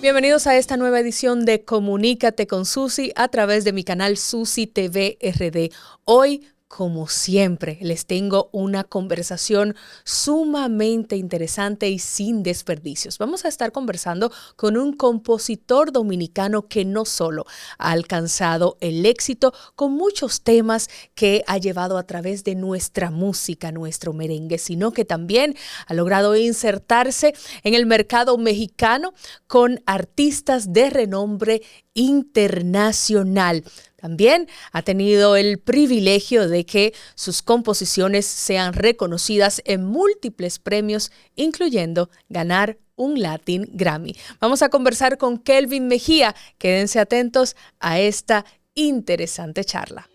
Bienvenidos a esta nueva edición de Comunícate con Susi a través de mi canal Susi TV RD. Hoy, como siempre, les tengo una conversación sumamente interesante y sin desperdicios. Vamos a estar conversando con un compositor dominicano que no solo ha alcanzado el éxito con muchos temas que ha llevado a través de nuestra música, nuestro merengue, sino que también ha logrado insertarse en el mercado mexicano con artistas de renombre internacional. También ha tenido el privilegio de que sus composiciones sean reconocidas en múltiples premios, incluyendo ganar un Latin Grammy. Vamos a conversar con Kelvin Mejía. Quédense atentos a esta interesante charla.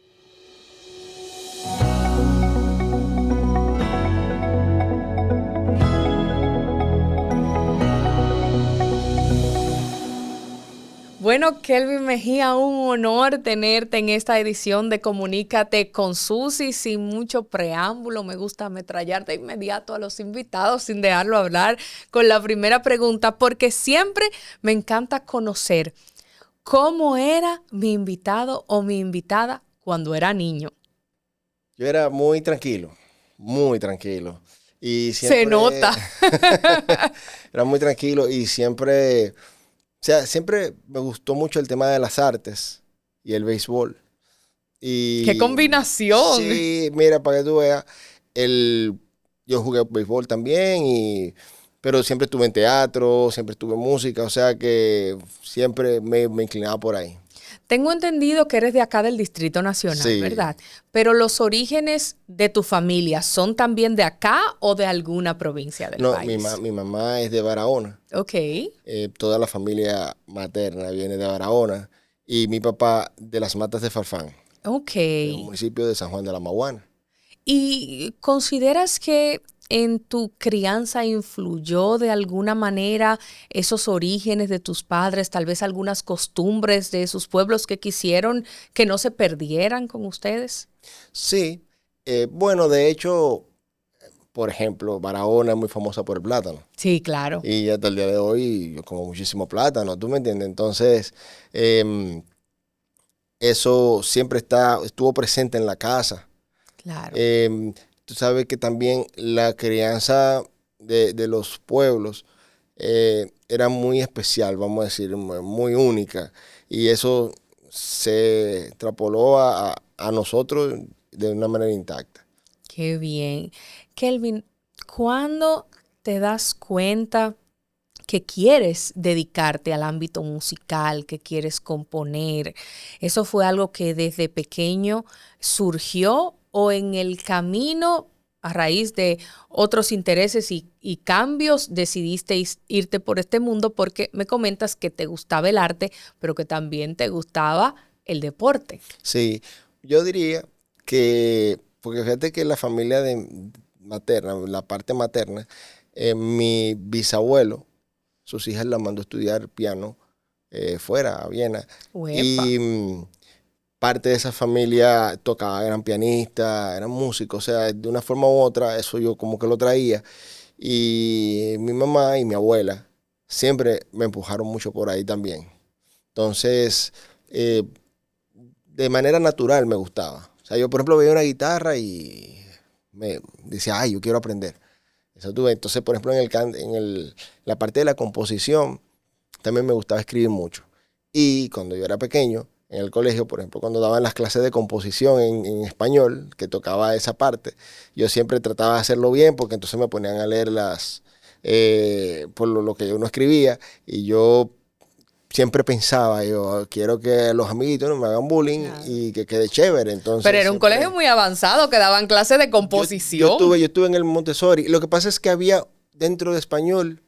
Bueno, Kelvin Mejía, un honor tenerte en esta edición de Comunícate con Susi. Sin mucho preámbulo, me gusta ametrallar de inmediato a los invitados sin dejarlo hablar con la primera pregunta, porque siempre me encanta conocer cómo era mi invitado o mi invitada cuando era niño. Yo era muy tranquilo, muy tranquilo. Y siempre, se nota. Era muy tranquilo y siempre... O sea, siempre me gustó mucho el tema de las artes y el béisbol. Y ¡qué combinación! Sí, mira, para que tú veas, yo jugué béisbol también, pero siempre estuve en teatro, siempre estuve en música, o sea que siempre me inclinaba por ahí. Tengo entendido que eres de acá del Distrito Nacional, Sí. ¿Verdad? Pero los orígenes de tu familia, ¿son también de acá o de alguna provincia del país? No, mi mamá es de Barahona. Ok. Toda la familia materna viene de Barahona. Y mi papá de las Matas de Farfán. Ok. En el municipio de San Juan de la Maguana. ¿Y consideras que en tu crianza influyó de alguna manera esos orígenes de tus padres, tal vez algunas costumbres de sus pueblos que quisieron que no se perdieran con ustedes? Sí. Bueno, de hecho, por ejemplo, Barahona es muy famosa por el plátano. Sí, claro. Y hasta el día de hoy yo como muchísimo plátano, ¿tú me entiendes? Entonces, eso siempre estuvo presente en la casa. Claro. Tú sabes que también la crianza de los pueblos era muy especial, vamos a decir, muy única. Y eso se extrapoló a nosotros de una manera intacta. Qué bien. Kelvin, ¿cuándo te das cuenta que quieres dedicarte al ámbito musical, que quieres componer? ¿Eso fue algo que desde pequeño surgió o en el camino, a raíz de otros intereses y cambios, decidiste irte por este mundo? Porque me comentas que te gustaba el arte, pero que también te gustaba el deporte. Sí, yo diría que, porque fíjate que la familia materna, la parte materna, mi bisabuelo, sus hijas la mandó a estudiar piano fuera, a Viena. Uepa. Y parte de esa familia tocaba, eran pianistas, eran músicos, o sea, de una forma u otra, eso yo como que lo traía. Y mi mamá y mi abuela siempre me empujaron mucho por ahí también. Entonces, de manera natural me gustaba. O sea, yo por ejemplo veía una guitarra y me decía, ay, yo quiero aprender. Eso tuve. Entonces, por ejemplo, la parte de la composición, también me gustaba escribir mucho. Y cuando yo era pequeño, en el colegio, por ejemplo, cuando daban las clases de composición en español, que tocaba esa parte, yo siempre trataba de hacerlo bien, porque entonces me ponían a leer por lo que yo no escribía, y yo siempre pensaba, yo quiero que los amiguitos no me hagan bullying, claro, y que quede chévere. Entonces, pero era un colegio muy avanzado, que daban clases de composición. Yo estuve en el Montessori. Lo que pasa es que había, dentro de español,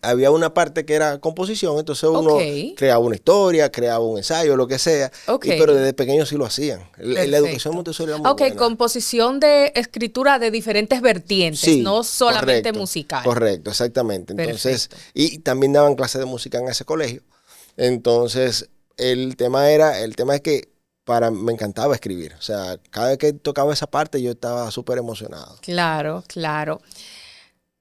había una parte que era composición, entonces uno creaba una historia, creaba un ensayo, lo que sea, pero desde pequeño sí lo hacían. La educación Montessori era muy buena. Composición de escritura de diferentes vertientes, sí, no solamente musical. Correcto, exactamente. Entonces, y también daban clases de música en ese colegio. Entonces, el tema es que me encantaba escribir. O sea, cada vez que tocaba esa parte yo estaba súper emocionado. Claro, claro.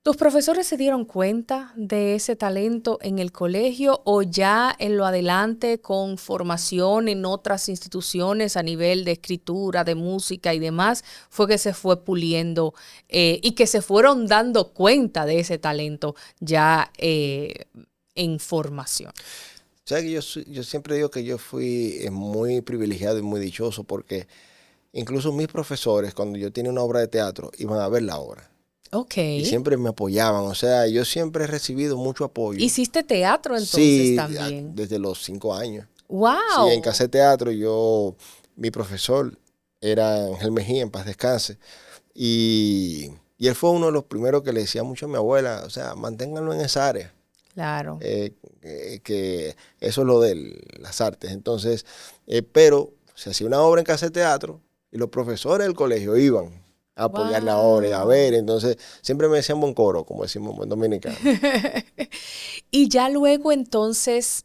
¿Tus profesores se dieron cuenta de ese talento en el colegio o ya en lo adelante con formación en otras instituciones a nivel de escritura, de música y demás, fue que se fue puliendo y que se fueron dando cuenta de ese talento ya en formación? O sea que yo siempre digo que yo fui muy privilegiado y muy dichoso porque incluso mis profesores, cuando yo tenía una obra de teatro, iban a ver la obra. Ok. Y siempre me apoyaban. O sea, yo siempre he recibido mucho apoyo. ¿Hiciste teatro entonces Sí, también? desde los 5 años. Sí, en ¡Wow! Casa de Teatro mi profesor era Ángel Mejía, en paz descanse. Y él fue uno de los primeros que le decía mucho a mi abuela, o sea, manténganlo en esa área. Claro. Que eso es lo de las artes. Entonces, pero se hacía una obra en Casa de Teatro y los profesores del colegio iban a apoyar la obra y a ¡Wow! ver. Entonces, siempre me decían buen coro, como decimos en buen dominicano. Y ya luego entonces,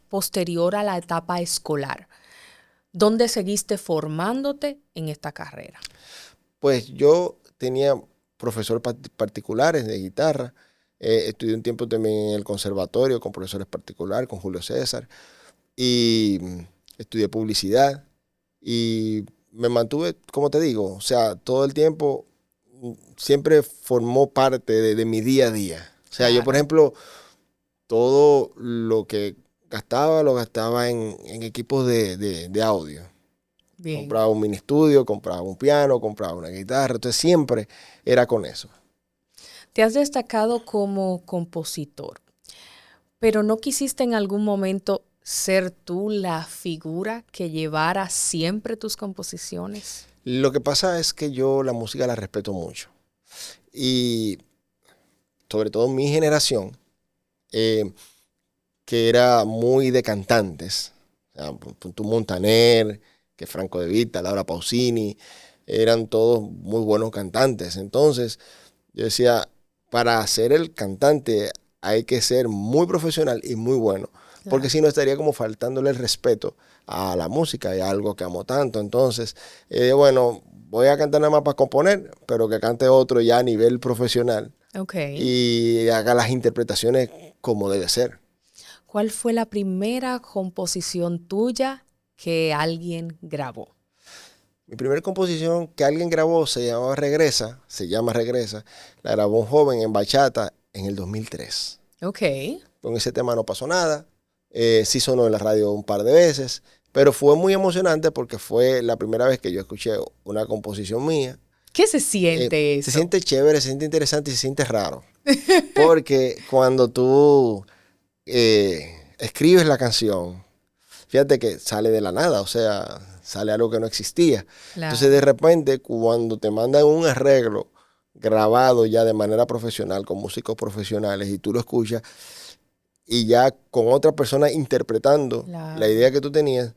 posterior a la etapa escolar, ¿dónde seguiste formándote en esta carrera? Pues yo tenía profesores particulares de guitarra. Estudié un tiempo también en el conservatorio con profesores particulares, con Julio César. Y estudié publicidad. Y me mantuve, como te digo, o sea, todo el tiempo siempre formó parte de mi día a día. O sea, yo, por Claro, ejemplo, todo lo que gastaba, lo gastaba en equipos de audio. bien. Compraba un mini estudio, compraba un piano, compraba una guitarra. Entonces siempre era con eso. Te has destacado como compositor, pero ¿no quisiste en algún momento ser tú la figura que llevara siempre tus composiciones? Lo que pasa es que yo la música la respeto mucho. Y sobre todo mi generación, eh, que era muy de cantantes. O sea, tú Montaner, que Franco De Vita, Laura Pausini, eran todos muy buenos cantantes. Entonces, yo decía, para ser el cantante hay que ser muy profesional y muy bueno, porque Claro. si no estaría como faltándole el respeto a la música y a algo que amo tanto. Entonces, bueno, voy a cantar nada más para componer, pero que cante otro ya a nivel profesional Ok. y haga las interpretaciones como debe ser. ¿Cuál fue la primera composición tuya que alguien grabó? Mi primera composición que alguien grabó se llama Regresa, la grabó un joven en bachata en el 2003. Ok. Con ese tema no pasó nada, sí sonó en la radio un par de veces, pero fue muy emocionante porque fue la primera vez que yo escuché una composición mía. ¿Qué se siente Se eso? siente chévere, se siente interesante y se siente raro, porque cuando tú escribes la canción, fíjate que sale de la nada, o sea, sale algo que no existía. Entonces, de Claro. repente, cuando te mandan un arreglo grabado ya de manera profesional, con músicos profesionales, y tú lo escuchas, y ya con otra persona interpretando la Claro. idea que tú tenías,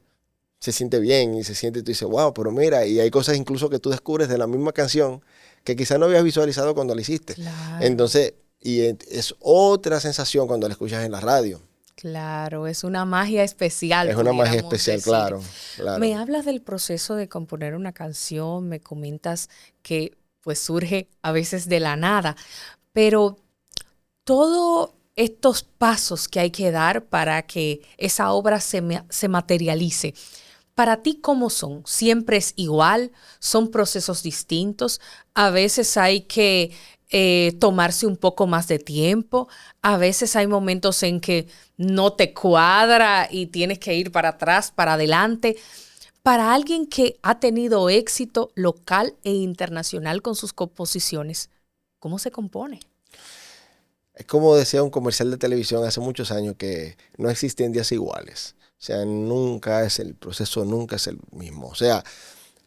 se siente bien y se siente, tú dices, wow, pero mira, y hay cosas incluso que tú descubres de la misma canción que quizás no habías visualizado cuando la hiciste. Claro. Entonces, es otra sensación cuando la escuchas en la radio. Claro, es una magia especial, Es una magia pudiéramos especial, decir. claro, claro. Me hablas del proceso de componer una canción, me comentas que pues surge a veces de la nada, pero todos estos pasos que hay que dar para que esa obra se materialice, para ti, ¿cómo son? ¿Siempre es igual? ¿Son procesos distintos? A veces hay que tomarse un poco más de tiempo. A veces hay momentos en que no te cuadra y tienes que ir para atrás, para adelante. Para alguien que ha tenido éxito local e internacional con sus composiciones, ¿cómo se compone? Es como decía un comercial de televisión hace muchos años que no existen días iguales. O sea, el proceso nunca es el mismo. O sea,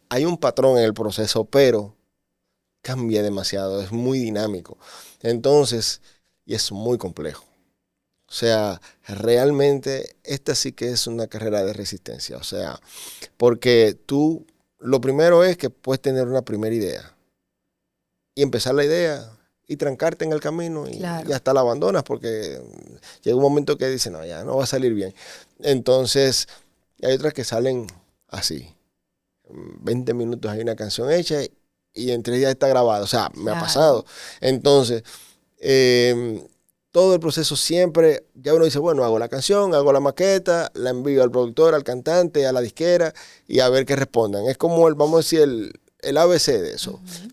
hay un patrón en el proceso, pero cambia demasiado, es muy dinámico. Entonces, y es muy complejo. O sea, realmente esta sí que es una carrera de resistencia. O sea, porque lo primero es que puedes tener una primera idea y empezar la idea y trancarte en el camino y Claro. hasta la abandonas porque llega un momento que dices, no, ya no va a salir bien. Entonces, hay otras que salen así. En 20 minutos hay una canción hecha y en 3 días está grabado. O sea, me ha Claro. pasado. Entonces, todo el proceso siempre, ya uno dice, bueno, hago la canción, hago la maqueta, la envío al productor, al cantante, a la disquera y a ver qué respondan. Es como vamos a decir, el ABC de eso. Ujú.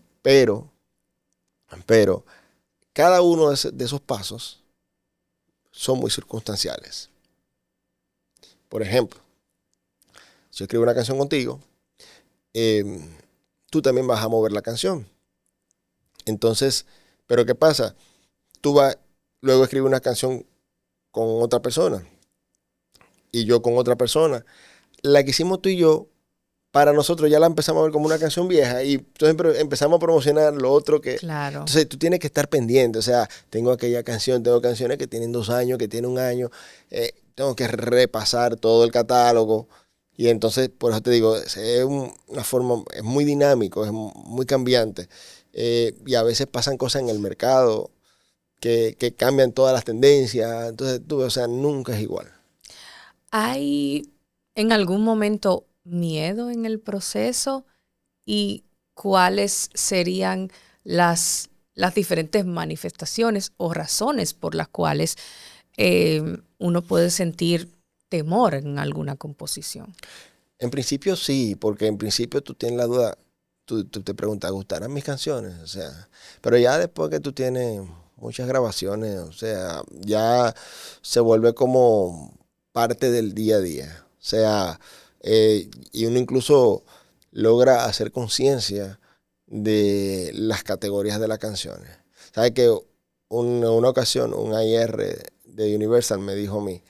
Pero cada uno de esos pasos son muy circunstanciales. Por ejemplo, si yo escribo una canción contigo, tú también vas a mover la canción. Entonces, ¿pero qué pasa? Tú vas, luego escribes una canción con otra persona y yo con otra persona. La que hicimos tú y yo, para nosotros ya la empezamos a ver como una canción vieja y entonces empezamos a promocionar lo otro que... Claro. Entonces tú tienes que estar pendiente, o sea, tengo aquella canción, tengo canciones que tienen 2 años, que tienen 1 año, tengo que repasar todo el catálogo y entonces por eso te digo, es una forma, es muy dinámico, es muy cambiante y a veces pasan cosas en el mercado que cambian todas las tendencias, entonces tú ves, o sea, nunca es igual. ¿Hay en algún momento miedo en el proceso? ¿Y cuáles serían las diferentes manifestaciones o razones por las cuales uno puede sentir temor en alguna composición? En principio sí, porque en principio tú tienes la duda, tú te preguntas, ¿gustarán mis canciones? O sea, pero ya después que tú tienes muchas grabaciones, o sea, ya se vuelve como parte del día a día. O sea, y uno incluso logra hacer conciencia de las categorías de las canciones. ¿Sabes que una ocasión un IR de Universal me dijo a mí,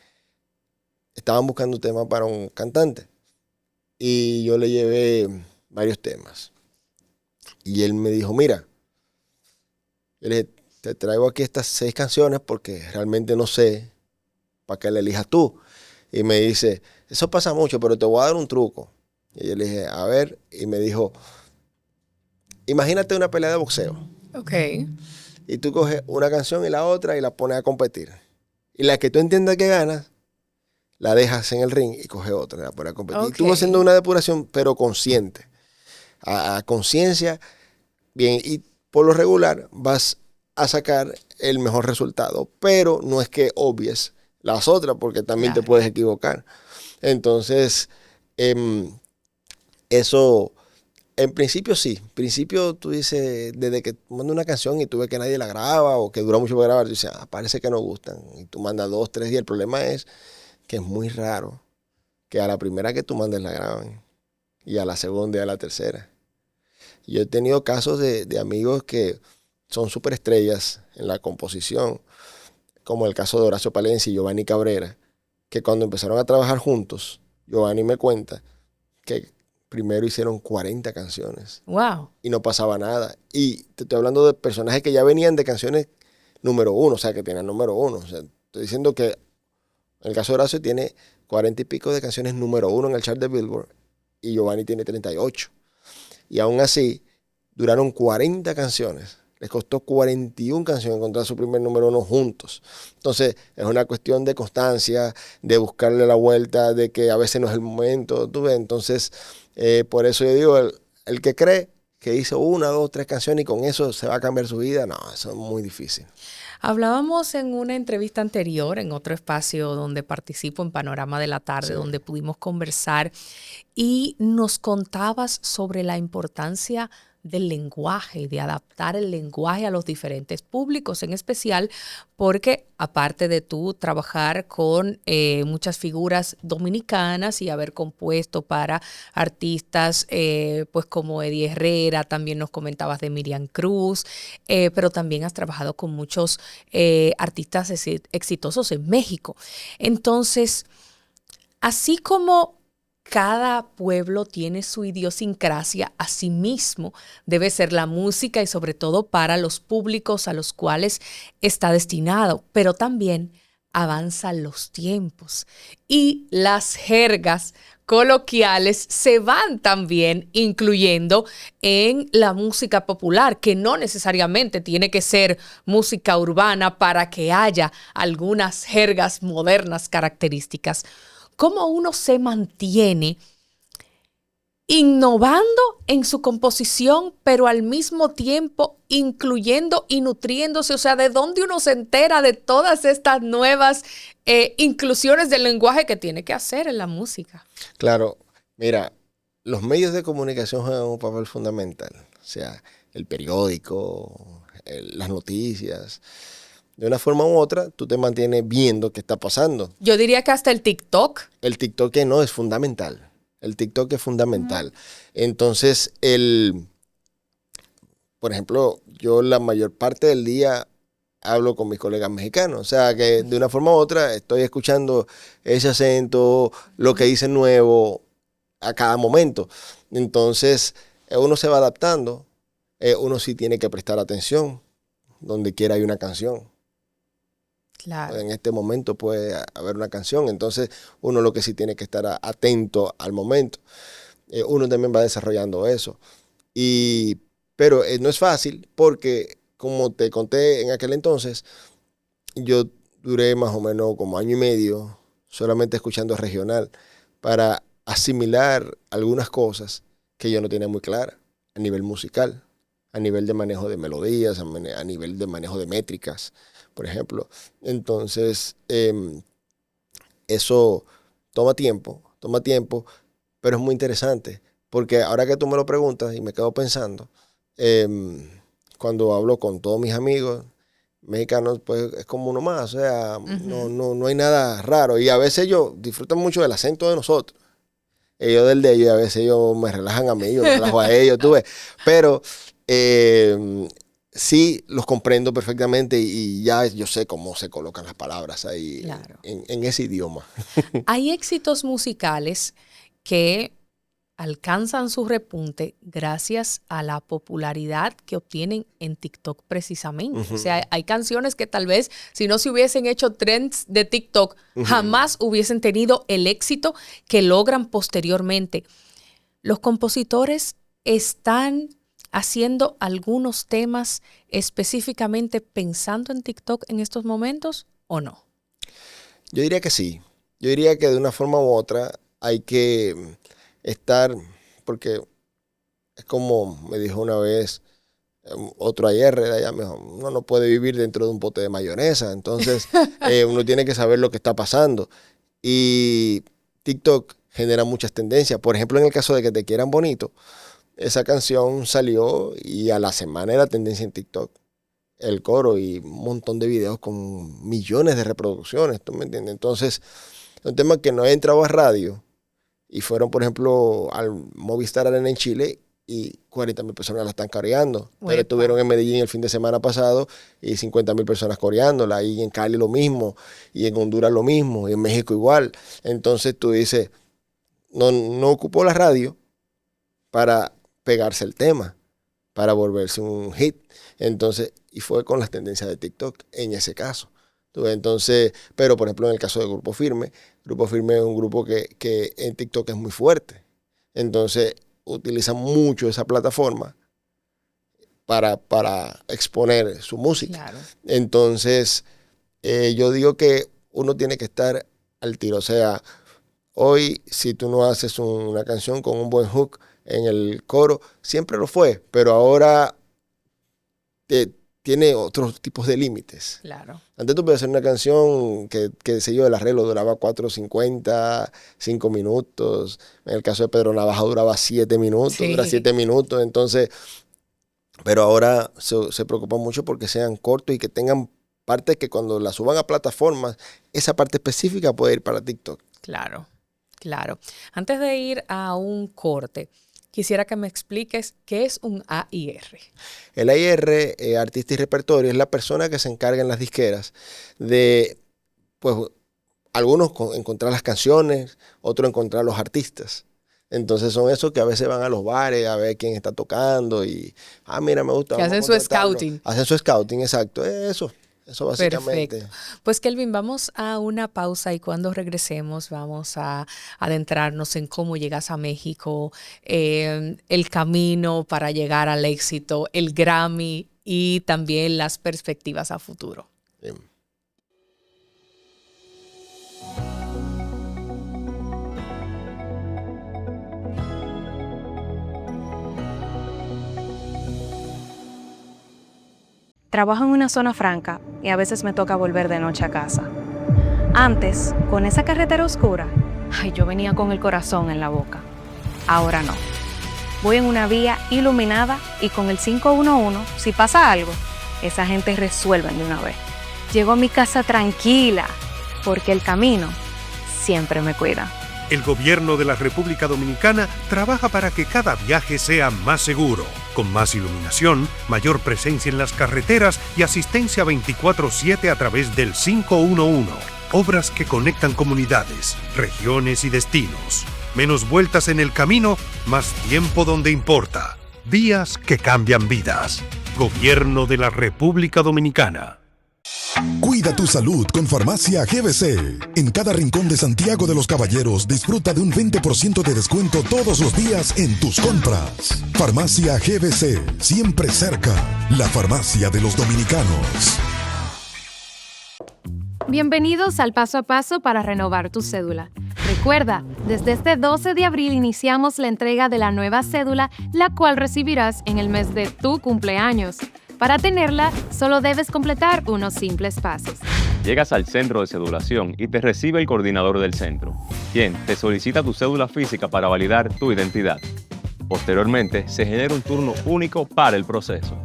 estaban buscando un tema para un cantante y yo le llevé varios temas y él me dijo, mira, yo le dije, te traigo aquí estas 6 canciones porque realmente no sé para que la elijas tú. Y me dice, eso pasa mucho, pero te voy a dar un truco. Y yo le dije, a ver, y me dijo, imagínate una pelea de boxeo. Ok. Y tú coges una canción y la otra y la pones a competir. Y la que tú entiendas que ganas, la dejas en el ring y coges otra, la pones a competir. Ok. Y tú vas haciendo una depuración, pero consciente. A conciencia, bien, y por lo regular vas a sacar el mejor resultado. Pero no es que obvies las otras, porque también te Claro. puedes equivocar. Entonces, eso, en principio sí. En principio tú dices, desde que mandas una canción y tú ves que nadie la graba o que dura mucho para grabar, tú dices, parece que no gustan. Y tú mandas 2, 3 días. El problema es que es muy raro que a la primera que tú mandes la graben y a la segunda y a la tercera. Yo he tenido casos de amigos que son súper estrellas en la composición, como el caso de Horacio Palencia y Giovanni Cabrera, que cuando empezaron a trabajar juntos, Giovanni me cuenta que primero hicieron 40 canciones Wow. y no pasaba nada. Y te estoy hablando de personajes que ya venían de canciones número 1, o sea, que tenían número 1. O sea, estoy diciendo que en el caso de Horacio tiene 40 y pico de canciones número 1 en el chart de Billboard y Giovanni tiene 38. Y aún así, duraron 40 canciones. Les costó 41 canciones encontrar su primer número 1 juntos. Entonces, es una cuestión de constancia, de buscarle la vuelta, de que a veces no es el momento, ¿tú ves? Entonces, por eso yo digo, el que cree que hizo 1, 2, 3 canciones y con eso se va a cambiar su vida, no, eso es muy difícil. Hablábamos en una entrevista anterior, en otro espacio donde participo en Panorama de la Tarde, Sí. donde pudimos conversar y nos contabas sobre la importancia del lenguaje, de adaptar el lenguaje a los diferentes públicos, en especial porque aparte de tú trabajar con muchas figuras dominicanas y haber compuesto para artistas pues como Eddie Herrera, también nos comentabas de Miriam Cruz, pero también has trabajado con muchos artistas exitosos en México. Entonces, así como cada pueblo tiene su idiosincrasia, asimismo debe ser la música y sobre todo para los públicos a los cuales está destinado, pero también avanzan los tiempos y las jergas coloquiales se van también incluyendo en la música popular, que no necesariamente tiene que ser música urbana para que haya algunas jergas modernas características. ¿Cómo uno se mantiene innovando en su composición, pero al mismo tiempo incluyendo y nutriéndose. O sea, ¿de dónde uno se entera de todas estas nuevas inclusiones del lenguaje que tiene que hacer en la música? Claro, mira, los medios de comunicación juegan un papel fundamental. O sea, el periódico, las noticias. De una forma u otra, tú te mantienes viendo qué está pasando. Yo diría que hasta el TikTok. El TikTok que no es fundamental. El TikTok es fundamental. Entonces, por ejemplo, yo la mayor parte del día hablo con mis colegas mexicanos. O sea, que de una forma u otra estoy escuchando ese acento, lo que dicen nuevo a cada momento. Entonces, uno se va adaptando. Uno sí tiene que prestar atención donde quiera hay una canción. Claro. En este momento puede haber una canción, entonces uno lo que sí tiene que estar atento al momento. Uno también va desarrollando eso. Pero no es fácil porque, como te conté en aquel entonces, yo duré más o menos como año y medio solamente escuchando regional para asimilar algunas cosas que yo no tenía muy claras a nivel musical, a nivel de manejo de melodías, a nivel de manejo de métricas, por ejemplo. Entonces, eso toma tiempo, pero es muy interesante, porque ahora que tú me lo preguntas y me quedo pensando, cuando hablo con todos mis amigos mexicanos, pues es como uno más, o sea, no hay nada raro, y a veces ellos disfrutan mucho del acento de nosotros, ellos del de ellos, y a veces ellos me relajan a mí, yo relajo a ellos, tú ves, pero sí los comprendo perfectamente y ya yo sé cómo se colocan las palabras ahí Claro. en ese idioma. Hay éxitos musicales que alcanzan su repunte gracias a la popularidad que obtienen en TikTok precisamente. O sea, hay canciones que tal vez si no se hubiesen hecho trends de TikTok, jamás hubiesen tenido el éxito que logran posteriormente. Los compositores están haciendo algunos temas específicamente pensando en TikTok en estos momentos, ¿o no? Yo diría que sí. Yo diría que de una forma u otra hay que estar, porque es como me dijo una vez otro ayer, allá me dijo, uno no puede vivir dentro de un pote de mayonesa, entonces uno tiene que saber lo que está pasando. Y TikTok genera muchas tendencias. Por ejemplo, en el caso de Que Te Quieran Bonito, esa canción salió y a la semana era tendencia en TikTok. El coro y un montón de videos con millones de reproducciones, ¿tú me entiendes? Entonces, un tema que no ha entrado a radio y fueron, por ejemplo, al Movistar Arena en Chile y 40.000 personas la están coreando. Pero estuvieron en Medellín el fin de semana pasado y 50.000 personas coreándola. Y en Cali lo mismo, y en Honduras lo mismo, y en México igual. Entonces tú dices, no ocupó la radio para pegarse el tema, para volverse un hit. Entonces, y fue con las tendencias de TikTok en ese caso. Entonces, pero por ejemplo en el caso de Grupo Firme es un grupo que en TikTok es muy fuerte. Entonces, utilizan mucho esa plataforma para exponer su música. Claro. Entonces, yo digo que uno tiene que estar al tiro. O sea, hoy si tú no haces una canción con un buen hook en el coro, siempre lo fue, pero ahora tiene otros tipos de límites. Claro. Antes tú podías hacer una canción que sé yo, el arreglo duraba 4:50, 5 minutos. En el caso de Pedro Navaja duraba 7 minutos, Sí. dura 7 minutos. Entonces, pero ahora se preocupan mucho porque sean cortos y que tengan partes que cuando la suban a plataformas, esa parte específica puede ir para TikTok. Claro, claro. Antes de ir a un corte, quisiera que me expliques qué es un AIR. El AIR, artista y repertorio, es la persona que se encarga en las disqueras de, pues, algunos encontrar las canciones, otros encontrar los artistas. Entonces son esos que a veces van a los bares a ver quién está tocando y, mira, me gusta. Que hacen su scouting. Hacen su scouting, exacto. Eso básicamente. Perfecto. Pues Kelvin, vamos a una pausa y cuando regresemos vamos a adentrarnos en cómo llegas a México, el camino para llegar al éxito, el Grammy y también las perspectivas a futuro. Bien. Trabajo en una zona franca y a veces me toca volver de noche a casa. Antes, con esa carretera oscura, yo venía con el corazón en la boca. Ahora no. Voy en una vía iluminada y con el 511, si pasa algo, esa gente resuelve de una vez. Llego a mi casa tranquila, porque el camino siempre me cuida. El gobierno de la República Dominicana trabaja para que cada viaje sea más seguro, con más iluminación, mayor presencia en las carreteras y asistencia 24/7 a través del 511. Obras que conectan comunidades, regiones y destinos. Menos vueltas en el camino, más tiempo donde importa. Vías que cambian vidas. Gobierno de la República Dominicana. Cuida tu salud con Farmacia GBC. En cada rincón de Santiago de los Caballeros disfruta de un 20% de descuento todos los días en tus compras. Farmacia GBC, siempre cerca. La farmacia de los dominicanos. Bienvenidos al Paso a Paso para renovar tu cédula. Recuerda, desde este 12 de abril iniciamos la entrega de la nueva cédula, la cual recibirás en el mes de tu cumpleaños. Para tenerla, solo debes completar unos simples pasos. Llegas al centro de cedulación y te recibe el coordinador del centro, quien te solicita tu cédula física para validar tu identidad. Posteriormente, se genera un turno único para el proceso.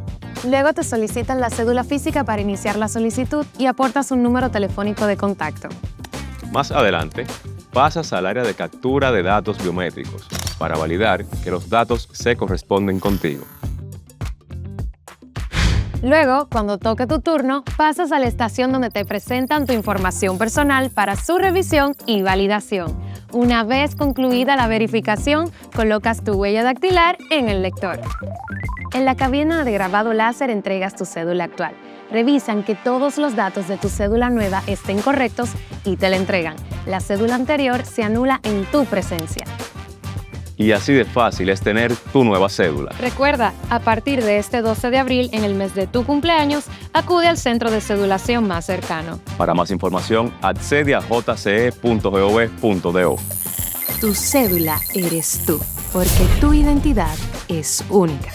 Luego te solicitan la cédula física para iniciar la solicitud y aportas un número telefónico de contacto. Más adelante, pasas al área de captura de datos biométricos para validar que los datos se corresponden contigo. Luego, cuando toque tu turno, pasas a la estación donde te presentan tu información personal para su revisión y validación. Una vez concluida la verificación, colocas tu huella dactilar en el lector. En la cabina de grabado láser entregas tu cédula actual. Revisan que todos los datos de tu cédula nueva estén correctos y te la entregan. La cédula anterior se anula en tu presencia. Y así de fácil es tener tu nueva cédula. Recuerda, a partir de este 12 de abril, en el mes de tu cumpleaños, acude al centro de cedulación más cercano. Para más información, accede a jce.gov.do. Tu cédula eres tú, porque tu identidad es única.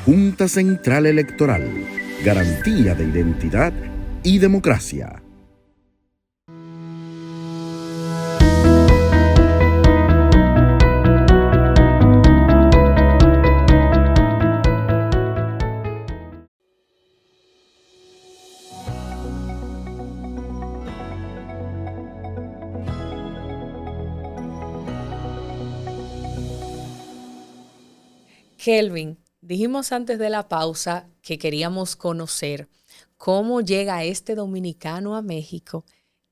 Junta Central Electoral. Garantía de identidad y democracia. Kelvin, dijimos antes de la pausa que queríamos conocer cómo llega este dominicano a México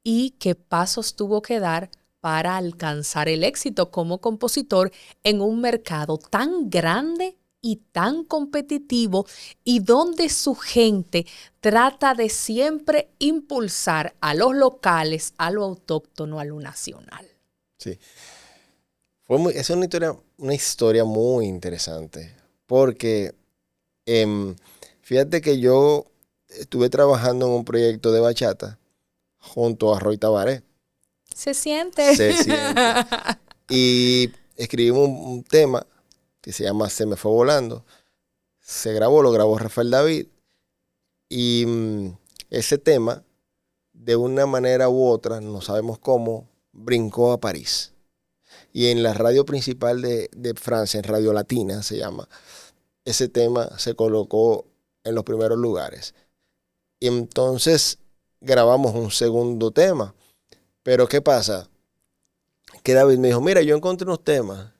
y qué pasos tuvo que dar para alcanzar el éxito como compositor en un mercado tan grande y tan competitivo y donde su gente trata de siempre impulsar a los locales, a lo autóctono, a lo nacional. Sí. Es una historia muy interesante, porque fíjate que yo estuve trabajando en un proyecto de bachata junto a Roy Tabaré. Se siente. Y escribimos un tema que se llama Se me fue volando. Lo grabó Rafael David. Y ese tema, de una manera u otra, no sabemos cómo, brincó a París. Y en la radio principal de Francia, en Radio Latina se llama, ese tema se colocó en los primeros lugares. Y entonces grabamos un segundo tema. Pero ¿qué pasa? Que David me dijo, mira, yo encontré unos temas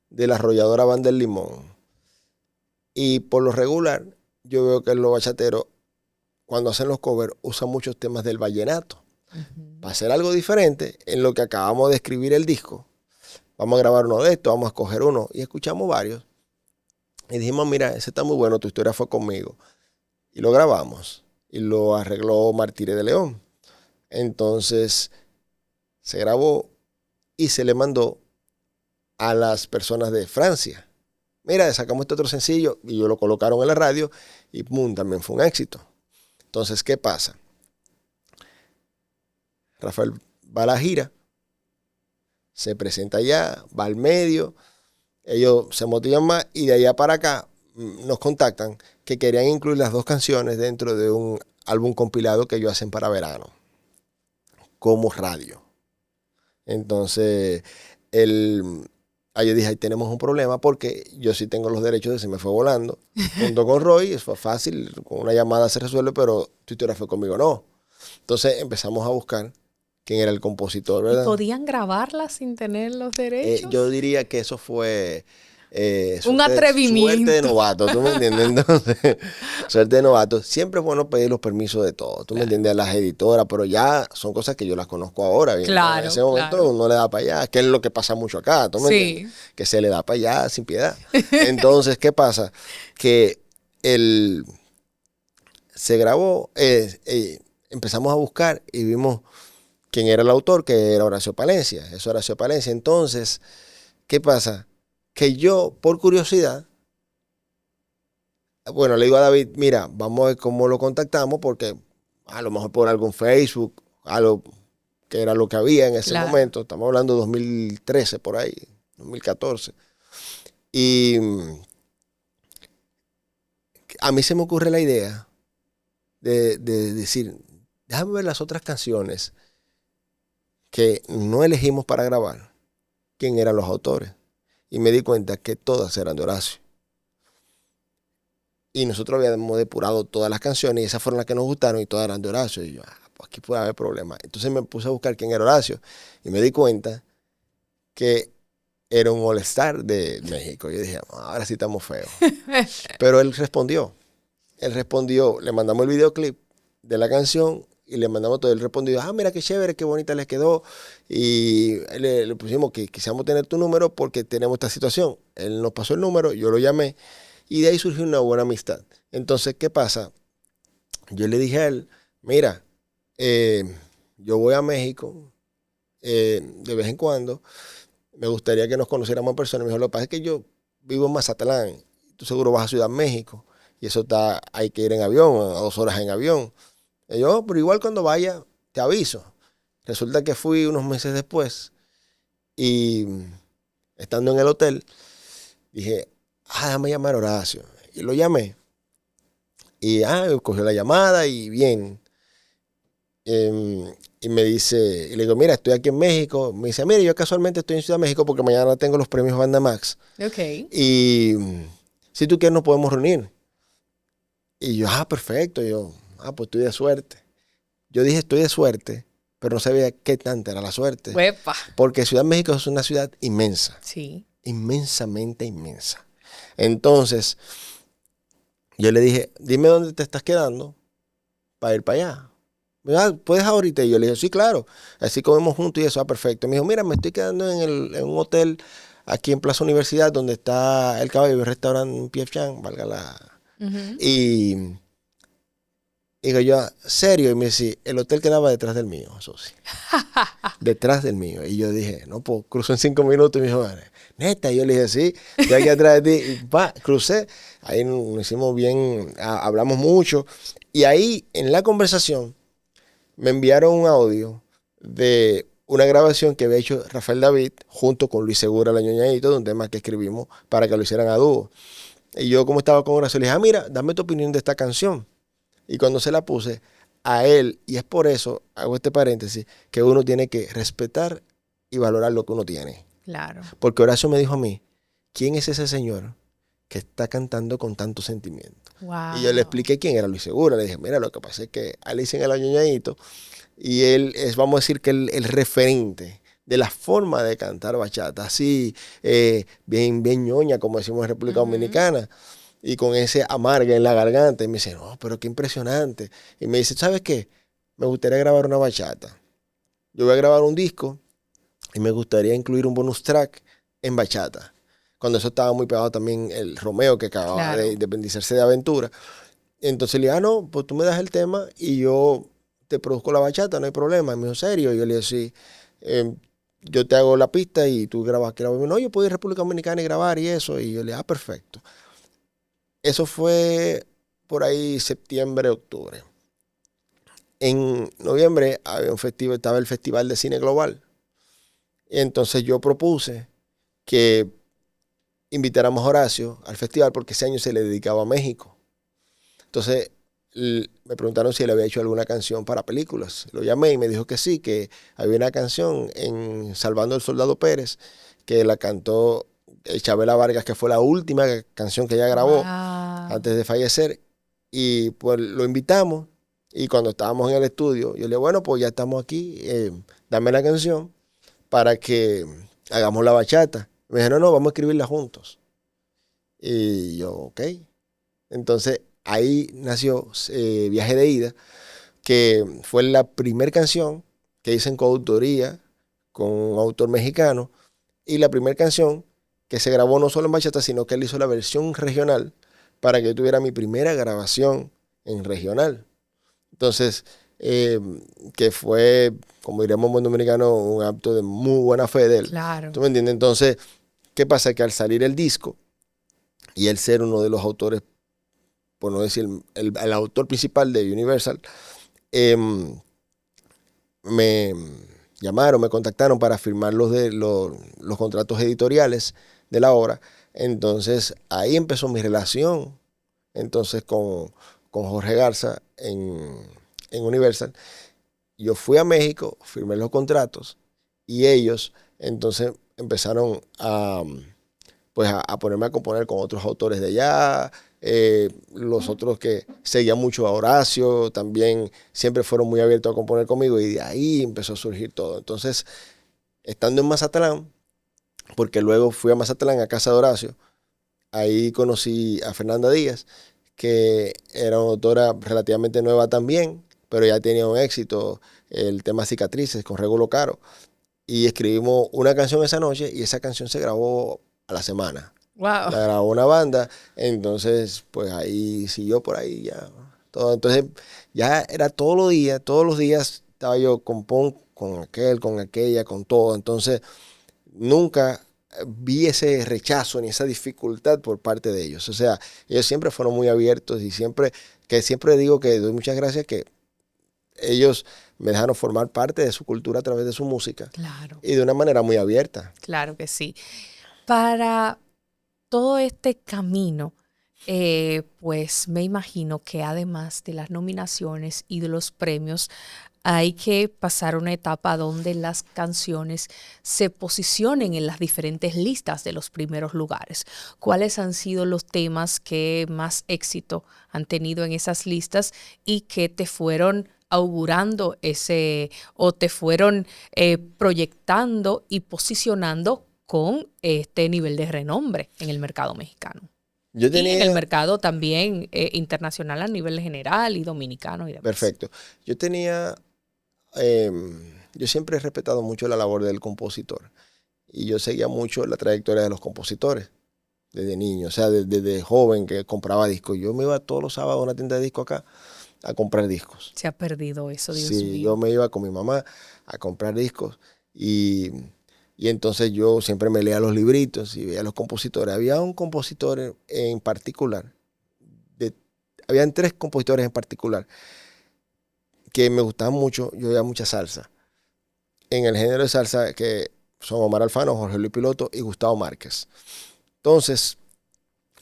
de la arrolladora Banda del Limón. Y por lo regular, yo veo que los bachateros, cuando hacen los covers, usan muchos temas del vallenato. Uh-huh. Para hacer algo diferente, en lo que acabamos de escribir el disco, vamos a grabar uno de estos, vamos a escoger uno. Y escuchamos varios. Y dijimos, mira, ese está muy bueno, Tu historia fue conmigo. Y lo grabamos. Y lo arregló Martínez de León. Entonces, se grabó y se le mandó a las personas de Francia. Mira, sacamos este otro sencillo y ellos lo colocaron en la radio y ¡pum! También fue un éxito. Entonces, ¿qué pasa? Rafael va a la gira, se presenta allá, va al medio, ellos se motivan más y de allá para acá nos contactan que querían incluir las 2 canciones dentro de un álbum compilado que ellos hacen para verano, como radio. Entonces, ahí yo dije, ahí tenemos un problema porque yo sí tengo los derechos de Se Me Fue Volando. Junto con Roy, fue fácil, con una llamada se resuelve, pero Tu Historia Fue Conmigo no. Entonces empezamos a buscar quién era el compositor, ¿verdad? ¿Y podían grabarla sin tener los derechos? Yo diría que eso fue... un atrevimiento. Suerte de novato, ¿tú me entiendes? Entonces, suerte de novato. Siempre es bueno pedir los permisos de todo, ¿tú me entiendes? A las editoras, pero ya son cosas que yo las conozco ahora. Bien, claro, en ese momento uno le da para allá, que es lo que pasa mucho acá, ¿tú me entiendes? Que se le da para allá sin piedad. Entonces, ¿qué pasa? Que se grabó, empezamos a buscar y vimos quién era el autor, que era Horacio Palencia. Eso era Horacio Palencia. Entonces, ¿qué pasa? Que yo, por curiosidad, bueno, le digo a David, mira, vamos a ver cómo lo contactamos, porque a lo mejor por algún Facebook, algo que era lo que había en ese momento, estamos hablando de 2013 por ahí, 2014. Y a mí se me ocurre la idea de decir, déjame ver las otras canciones que no elegimos para grabar, quién eran los autores. Y me di cuenta que todas eran de Horacio. Y nosotros habíamos depurado todas las canciones y esas fueron las que nos gustaron y todas eran de Horacio. Y yo, pues aquí puede haber problemas. Entonces me puse a buscar quién era Horacio y me di cuenta que era un all-star de México. Yo dije, ahora sí estamos feos. Pero él respondió. Le mandamos el videoclip de la canción y le mandamos todo. Él respondió, mira qué chévere, qué bonita les quedó. Y le pusimos que quisiéramos tener tu número porque tenemos esta situación. Él nos pasó el número, yo lo llamé y de ahí surgió una buena amistad. Entonces, ¿qué pasa? Yo le dije a él, mira, yo voy a México de vez en cuando. Me gustaría que nos conociéramos en persona. Me dijo, lo que pasa es que yo vivo en Mazatlán. Tú seguro vas a Ciudad México. Y eso hay que ir en avión, a 2 horas en avión. Y yo, pero igual cuando vaya, te aviso. Resulta que fui unos meses después y estando en el hotel, dije, déjame llamar a Horacio. Y lo llamé. Y cogió la llamada y bien. Y me dice, y le digo, mira, estoy aquí en México. Me dice, mira, yo casualmente estoy en Ciudad de México porque mañana tengo los premios Banda Max. Okay. Y si tú quieres nos podemos reunir. Y yo, perfecto. Y yo, pues estoy de suerte. Yo dije, estoy de suerte, pero no sabía qué tanta era la suerte. Uepa. Porque Ciudad de México es una ciudad inmensa. Sí. Inmensamente inmensa. Entonces, yo le dije, dime dónde te estás quedando para ir para allá. ¿Puedes ahorita? Y yo le dije, sí, claro. Así comemos juntos y eso, perfecto. Me dijo, mira, me estoy quedando en un hotel aquí en Plaza Universidad, donde está El Caballo, el restaurante P.F. Chang, valga la... Y digo yo, ¿serio? Y me dice, el hotel quedaba detrás del mío, eso sí. Detrás del mío. Y yo dije, no, pues cruzo en 5 minutos. Y me dijo, neta. Y yo le dije, sí, estoy aquí atrás de ti. Y crucé. Ahí nos hicimos bien, hablamos mucho. Y ahí, en la conversación, me enviaron un audio de una grabación que había hecho Rafael David junto con Luis Segura, la ñoñadito, de un tema que escribimos para que lo hicieran a dúo. Y yo, como estaba con Horacio, le dije, mira, dame tu opinión de esta canción. Y cuando se la puse a él, y es por eso, hago este paréntesis, que uno tiene que respetar y valorar lo que uno tiene. Claro. Porque Horacio me dijo a mí, ¿quién es ese señor que está cantando con tanto sentimiento? Wow. Y yo le expliqué quién era Luis Segura. Le dije, mira, lo que pasa es que a él le dicen el añoñadito, y él es, vamos a decir, que el referente de la forma de cantar bachata, así, bien ñoña, como decimos en República Dominicana, y con ese amarga en la garganta. Y me dice, no, pero qué impresionante. Y me dice, ¿sabes qué? Me gustaría grabar una bachata. Yo voy a grabar un disco y me gustaría incluir un bonus track en bachata. Cuando eso estaba muy pegado también el Romeo, que acababa de independizarse de Aventura. Entonces le dije, no, pues tú me das el tema y yo te produzco la bachata, no hay problema. Y me dijo, ¿serio? Y yo le dije, sí. Yo te hago la pista y tú grabas. No, yo puedo ir a República Dominicana y grabar y eso. Y yo le dije, perfecto. Eso fue por ahí septiembre, octubre. En noviembre había un festival, estaba el Festival de Cine Global. Y entonces yo propuse que invitáramos a Horacio al festival porque ese año se le dedicaba a México. Entonces me preguntaron si él había hecho alguna canción para películas. Lo llamé y me dijo que sí, que había una canción en Salvando al Soldado Pérez que la cantó Chabela Vargas, que fue la última canción que ella grabó antes de fallecer. Y pues lo invitamos y cuando estábamos en el estudio, yo le dije, bueno, pues ya estamos aquí, dame la canción para que hagamos la bachata. Me dijeron, no, vamos a escribirla juntos. Y yo, ok. Entonces ahí nació Viaje de Ida, que fue la primera canción que hice en coautoría con un autor mexicano y la primera canción que se grabó no solo en bachata, sino que él hizo la versión regional para que yo tuviera mi primera grabación en regional. Entonces, que fue, como diríamos en buen dominicano, un acto de muy buena fe de él. Claro. ¿Tú me entiendes? Entonces, ¿qué pasa? Que al salir el disco y él ser uno de los autores, por no decir el autor principal de Universal, me llamaron, me contactaron para firmar los contratos editoriales de la obra. Entonces ahí empezó mi relación entonces con Jorge Garza en Universal. Yo fui a México, firmé los contratos y ellos entonces empezaron a ponerme a componer con otros autores de allá. Los otros que seguían mucho a Horacio también siempre fueron muy abiertos a componer conmigo y de ahí empezó a surgir todo. Entonces, estando en Mazatlán, porque luego fui a Mazatlán a casa de Horacio, ahí conocí a Fernanda Díaz, que era una autora relativamente nueva también, pero ya tenía un éxito, el tema Cicatrices con Regulo Caro, y escribimos una canción esa noche y esa canción se grabó a la semana. Wow. La grabó una banda, entonces pues ahí siguió por ahí ya todo. Entonces ya era todos los días estaba yo con aquel, con aquella, con todo. Entonces nunca vi ese rechazo ni esa dificultad por parte de ellos. O sea, ellos siempre fueron muy abiertos y siempre digo que doy muchas gracias que ellos me dejaron formar parte de su cultura a través de su música. Claro. Y de una manera muy abierta. Claro que sí. Para todo este camino, pues me imagino que además de las nominaciones y de los premios, hay que pasar una etapa donde las canciones se posicionen en las diferentes listas de los primeros lugares. ¿Cuáles han sido los temas que más éxito han tenido en esas listas y que te fueron augurando o te fueron proyectando y posicionando con este nivel de renombre en el mercado mexicano? Y en el mercado también internacional a nivel general y dominicano y demás. Perfecto. Yo siempre he respetado mucho la labor del compositor y yo seguía mucho la trayectoria de los compositores desde niño, o sea, desde joven que compraba discos. Yo me iba todos los sábados a una tienda de discos acá a comprar discos. Se ha perdido eso, Dios mío. Sí, yo me iba con mi mamá a comprar discos y entonces yo siempre me leía los libritos y veía a los compositores. Había un compositor en particular, habían 3 compositores en particular que me gustaban mucho. Yo oía mucha salsa. En el género de salsa que son Omar Alfano, Jorge Luis Piloto y Gustavo Márquez. Entonces,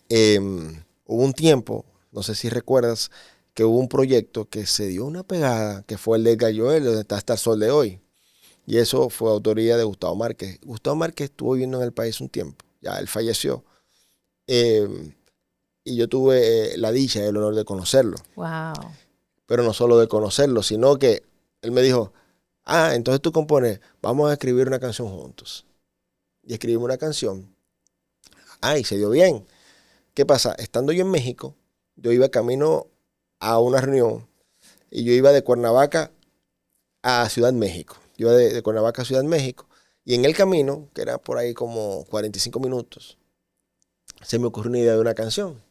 hubo un tiempo, no sé si recuerdas, que hubo un proyecto que se dio una pegada, que fue el de Galloel, donde está hasta el sol de hoy. Y eso fue autoría de Gustavo Márquez. Gustavo Márquez estuvo viviendo en el país un tiempo, ya él falleció. Y yo tuve la dicha y el honor de conocerlo. Wow. Pero no solo de conocerlo, sino que él me dijo, entonces tú compones, vamos a escribir una canción juntos. Y escribimos una canción. Y se dio bien. ¿Qué pasa? Estando yo en México, yo iba camino a una reunión y yo iba de Cuernavaca a Ciudad México. Yo iba de Cuernavaca a Ciudad México. Y en el camino, que era por ahí como 45 minutos, se me ocurrió una idea de una canción.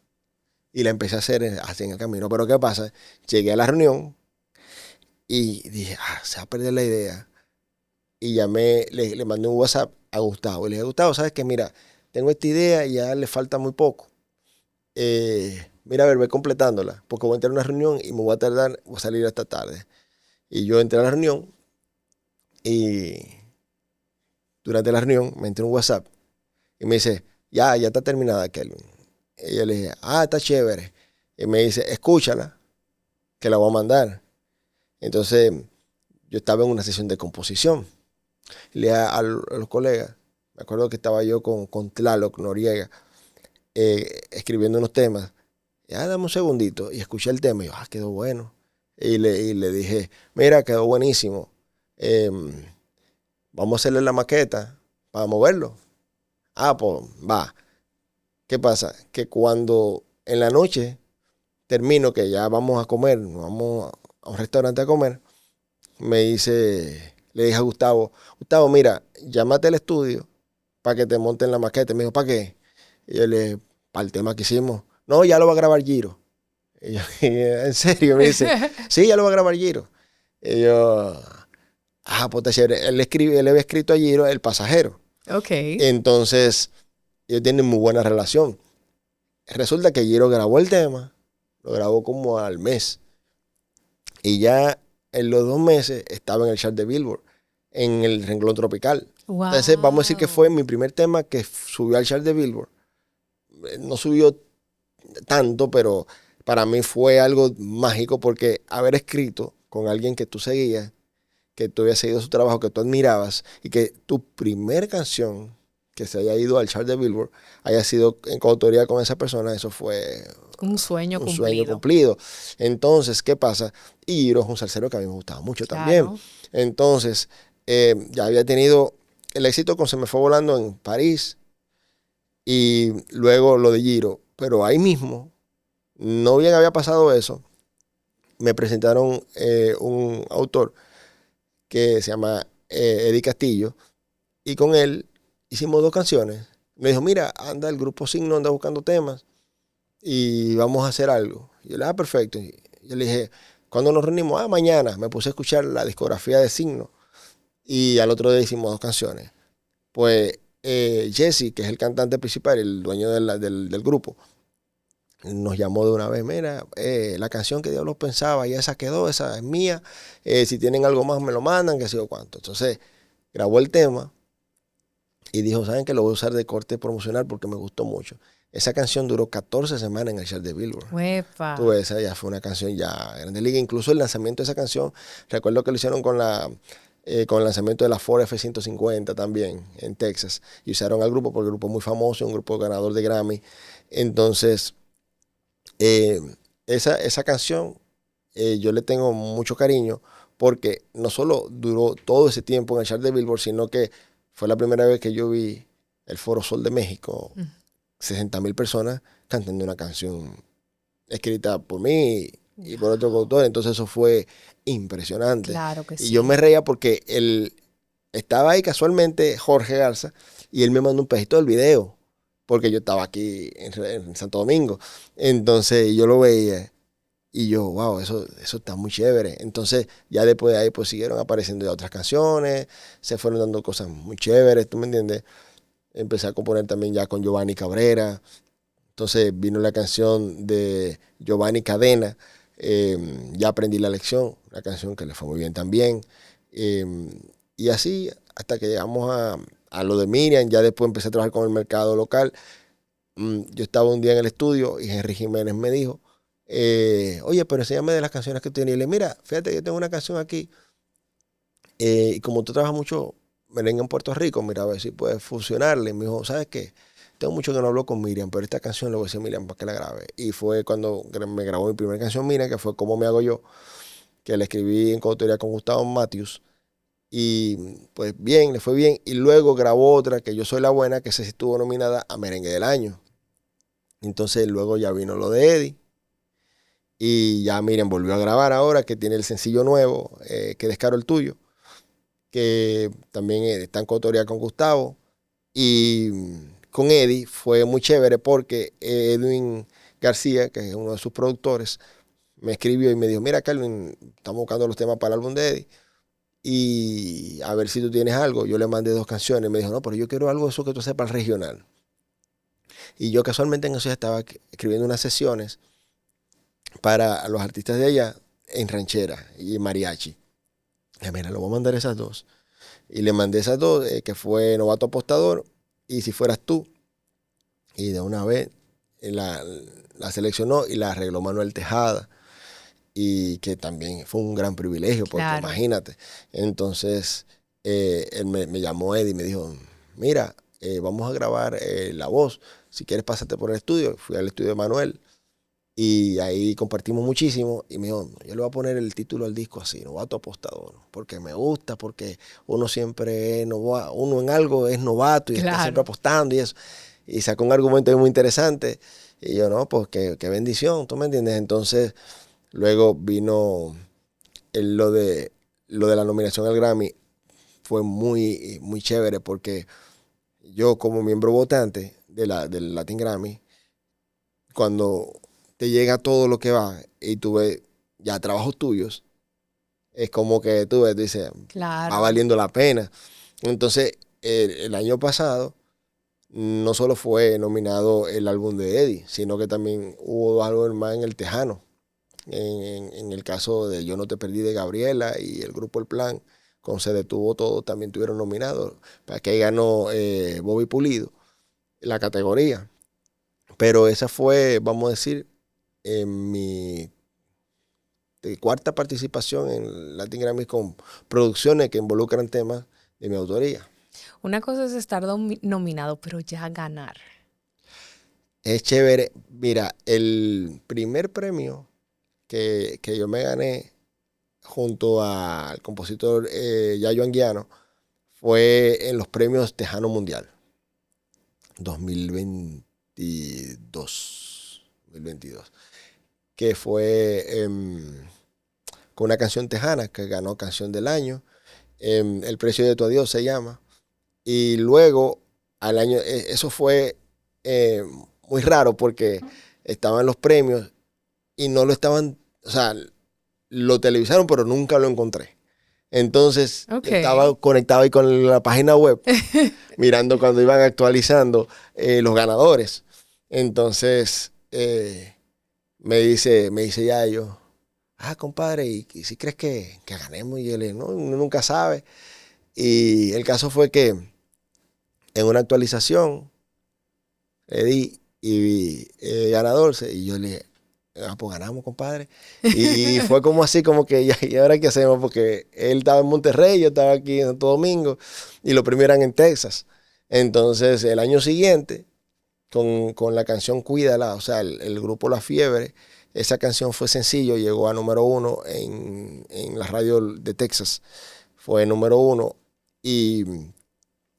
Y la empecé a hacer así en el camino. Pero ¿qué pasa? Llegué a la reunión y dije, se va a perder la idea. Y llamé, le mandé un WhatsApp a Gustavo. Y le dije, Gustavo, ¿sabes qué? Mira, tengo esta idea y ya le falta muy poco. Mira, a ver, voy completándola. Porque voy a entrar a una reunión y me voy a tardar, voy a salir esta tarde. Y yo entré a la reunión y durante la reunión me entré un WhatsApp y me dice, ya está terminada, Kelvin. Y yo le dije, está chévere. Y me dice, escúchala, que la voy a mandar. Entonces, yo estaba en una sesión de composición. Le dije a los colegas, me acuerdo que estaba yo con Tlaloc Noriega, escribiendo unos temas. Dame un segundito. Y escuché el tema y yo, quedó bueno. Y le dije, mira, quedó buenísimo. Vamos a hacerle la maqueta para moverlo. Pues va. ¿Qué pasa? Que cuando en la noche termino, que ya vamos a comer, vamos a un restaurante a comer, le dije a Gustavo, mira, llámate al estudio para que te monten la maqueta. Me dijo, ¿para qué? Y yo le dije, para el tema que hicimos. No, ya lo va a grabar Giro. Y yo, ¿en serio? Me dice, sí, ya lo va a grabar Giro. Y yo, pues está chévere. Él había escrito a Giro El Pasajero. Ok. Entonces, ellos tienen muy buena relación. Resulta que Giro grabó el tema, lo grabó como al mes. Y ya en los 2 meses estaba en el chart de Billboard, en el renglón tropical. Wow. Entonces, vamos a decir que fue mi primer tema que subió al chart de Billboard. No subió tanto, pero para mí fue algo mágico porque haber escrito con alguien que tú seguías, que tú habías seguido su trabajo, que tú admirabas, y que tu primer canción que se haya ido al chart de Billboard haya sido en coautoría con esa persona, eso fue un sueño cumplido. Entonces, ¿qué pasa? Y Giro es un salsero que a mí me gustaba mucho también. Entonces, ya había tenido el éxito con Se me fue volando en París y luego lo de Giro. Pero ahí mismo, no bien había pasado eso, me presentaron un autor que se llama Eddie Castillo, y con él hicimos 2 canciones. Me dijo, mira, anda, el grupo Signo anda buscando temas y vamos a hacer algo. Y yo le dije, perfecto. Y yo le dije, ¿cuándo nos reunimos? Mañana. Me puse a escuchar la discografía de Signo y al otro día hicimos 2 canciones. Pues Jesse, que es el cantante principal, el dueño del grupo, nos llamó de una vez, mira, la canción que Diablos pensaba, ya esa quedó, esa es mía, si tienen algo más me lo mandan, que sé yo cuánto. Entonces grabó el tema y dijo, ¿saben qué? Lo voy a usar de corte promocional porque me gustó mucho. Esa canción duró 14 semanas en el chart de Billboard. ¡Uepa! Esa ya fue una canción ya grande liga. Incluso el lanzamiento de esa canción, recuerdo que lo hicieron con el lanzamiento de la Ford F-150 también en Texas. Y usaron al grupo porque el grupo es muy famoso, un grupo ganador de Grammy. Entonces, esa canción yo le tengo mucho cariño porque no solo duró todo ese tiempo en el chart de Billboard, sino que fue la primera vez que yo vi el Foro Sol de México, 60,000 personas cantando una canción escrita por mí y por otro autor. Entonces eso fue impresionante. Claro que sí. Y yo me reía porque estaba ahí casualmente Jorge Garza y él me mandó un pedacito del video porque yo estaba aquí en Santo Domingo. Entonces yo lo veía y yo, wow, eso está muy chévere. Entonces ya después de ahí pues siguieron apareciendo ya otras canciones, se fueron dando cosas muy chéveres, ¿tú me entiendes? Empecé a componer también ya con Giovanni Cabrera. Entonces vino la canción de Giovanni Cadena, Ya aprendí la lección, una canción que le fue muy bien también. Y así hasta que llegamos a lo de Miriam, ya después empecé a trabajar con el mercado local. Yo estaba un día en el estudio y Henry Jiménez me dijo, oye, pero enséñame de las canciones que tú tienes. Y le dije, mira, fíjate que yo tengo una canción aquí. Y como tú trabajas mucho merengue en Puerto Rico, mira a ver si puede funcionarle. Me dijo, ¿sabes qué? Tengo mucho que no hablo con Miriam, pero esta canción le voy a decir a Miriam para que la grabe. Y fue cuando me grabó mi primera canción, Miriam, que fue Cómo me hago yo, que la escribí en coautoría con Gustavo Matthews. Y pues bien, le fue bien. Y luego grabó otra, que Yo soy la buena, que se estuvo nominada a Merengue del Año. Entonces luego ya vino lo de Eddie. Y ya Miriam volvió a grabar ahora, que tiene el sencillo nuevo, Que descaro el tuyo, que también está en coautoría con Gustavo. Y con Eddie fue muy chévere porque Edwin García, que es uno de sus productores, me escribió y me dijo, mira, Calvin, estamos buscando los temas para el álbum de Eddie y a ver si tú tienes algo. Yo le mandé 2 canciones y me dijo, no, pero yo quiero algo de eso que tú sepas regional. Y yo casualmente en eso ya estaba escribiendo unas sesiones para los artistas de allá en ranchera y mariachi. Y mira, le voy a mandar esas 2. Y le mandé esas 2, que fue Novato Apostador y Si fueras tú. Y de una vez la seleccionó y la arregló Manuel Tejada. Y que también fue un gran privilegio, porque Claro. imagínate. Entonces, él me llamó Eddie y me dijo, mira, vamos a grabar la voz. Si quieres, pásate por el estudio. Fui al estudio de Manuel y ahí compartimos muchísimo. Y me dijo, yo le voy a poner el título al disco así, Novato Apostador, porque me gusta, porque uno siempre es novato, uno en algo es novato y está Claro. siempre apostando y eso. Y sacó un argumento muy interesante. Y yo, no, pues qué bendición, ¿tú me entiendes? Entonces, luego vino lo de la nominación al Grammy. Fue muy, muy chévere porque yo, como miembro votante del Latin Grammy, cuando te llega todo lo que va y tú ves ya trabajos tuyos, es como que tú ves, dices, Claro. va valiendo la pena. Entonces, el año pasado, no solo fue nominado el álbum de Eddie, sino que también hubo algo más en El Tejano. En el caso de Yo no te perdí de Gabriela y el grupo El Plan, con Se detuvo todo, también tuvieron nominados. Para que ahí ganó Bobby Pulido la categoría. Pero esa fue, vamos a decir, mi cuarta participación en Latin Grammy con producciones que involucran temas de mi autoría. Una cosa es estar nominado, pero ya ganar. Es chévere. Mira, el primer premio que yo me gané junto al compositor Yayo Anguiano fue en los premios Tejano Mundial 2022, que fue con una canción tejana que ganó Canción del Año. El precio de tu adiós se llama. Y luego, al año, eso fue muy raro porque estaban los premios y no lo estaban, o sea, lo televisaron, pero nunca lo encontré. Entonces, estaba conectado ahí con la página web, mirando cuando iban actualizando los ganadores. Entonces, me dice Yayo, compadre, ¿y si crees que ganemos? Y yo le dije, no, uno nunca sabe. Y el caso fue que en una actualización le di y ganador, y yo le dije, pues ganamos, compadre. Y fue como así, como que, ¿y ahora qué hacemos? Porque él estaba en Monterrey, yo estaba aquí en Santo Domingo, y los premios eran en Texas. Entonces, el año siguiente, con la canción Cuídala, o sea, el grupo La Fiebre, esa canción fue sencillo, llegó a número 1 en la radio de Texas, fue número 1, y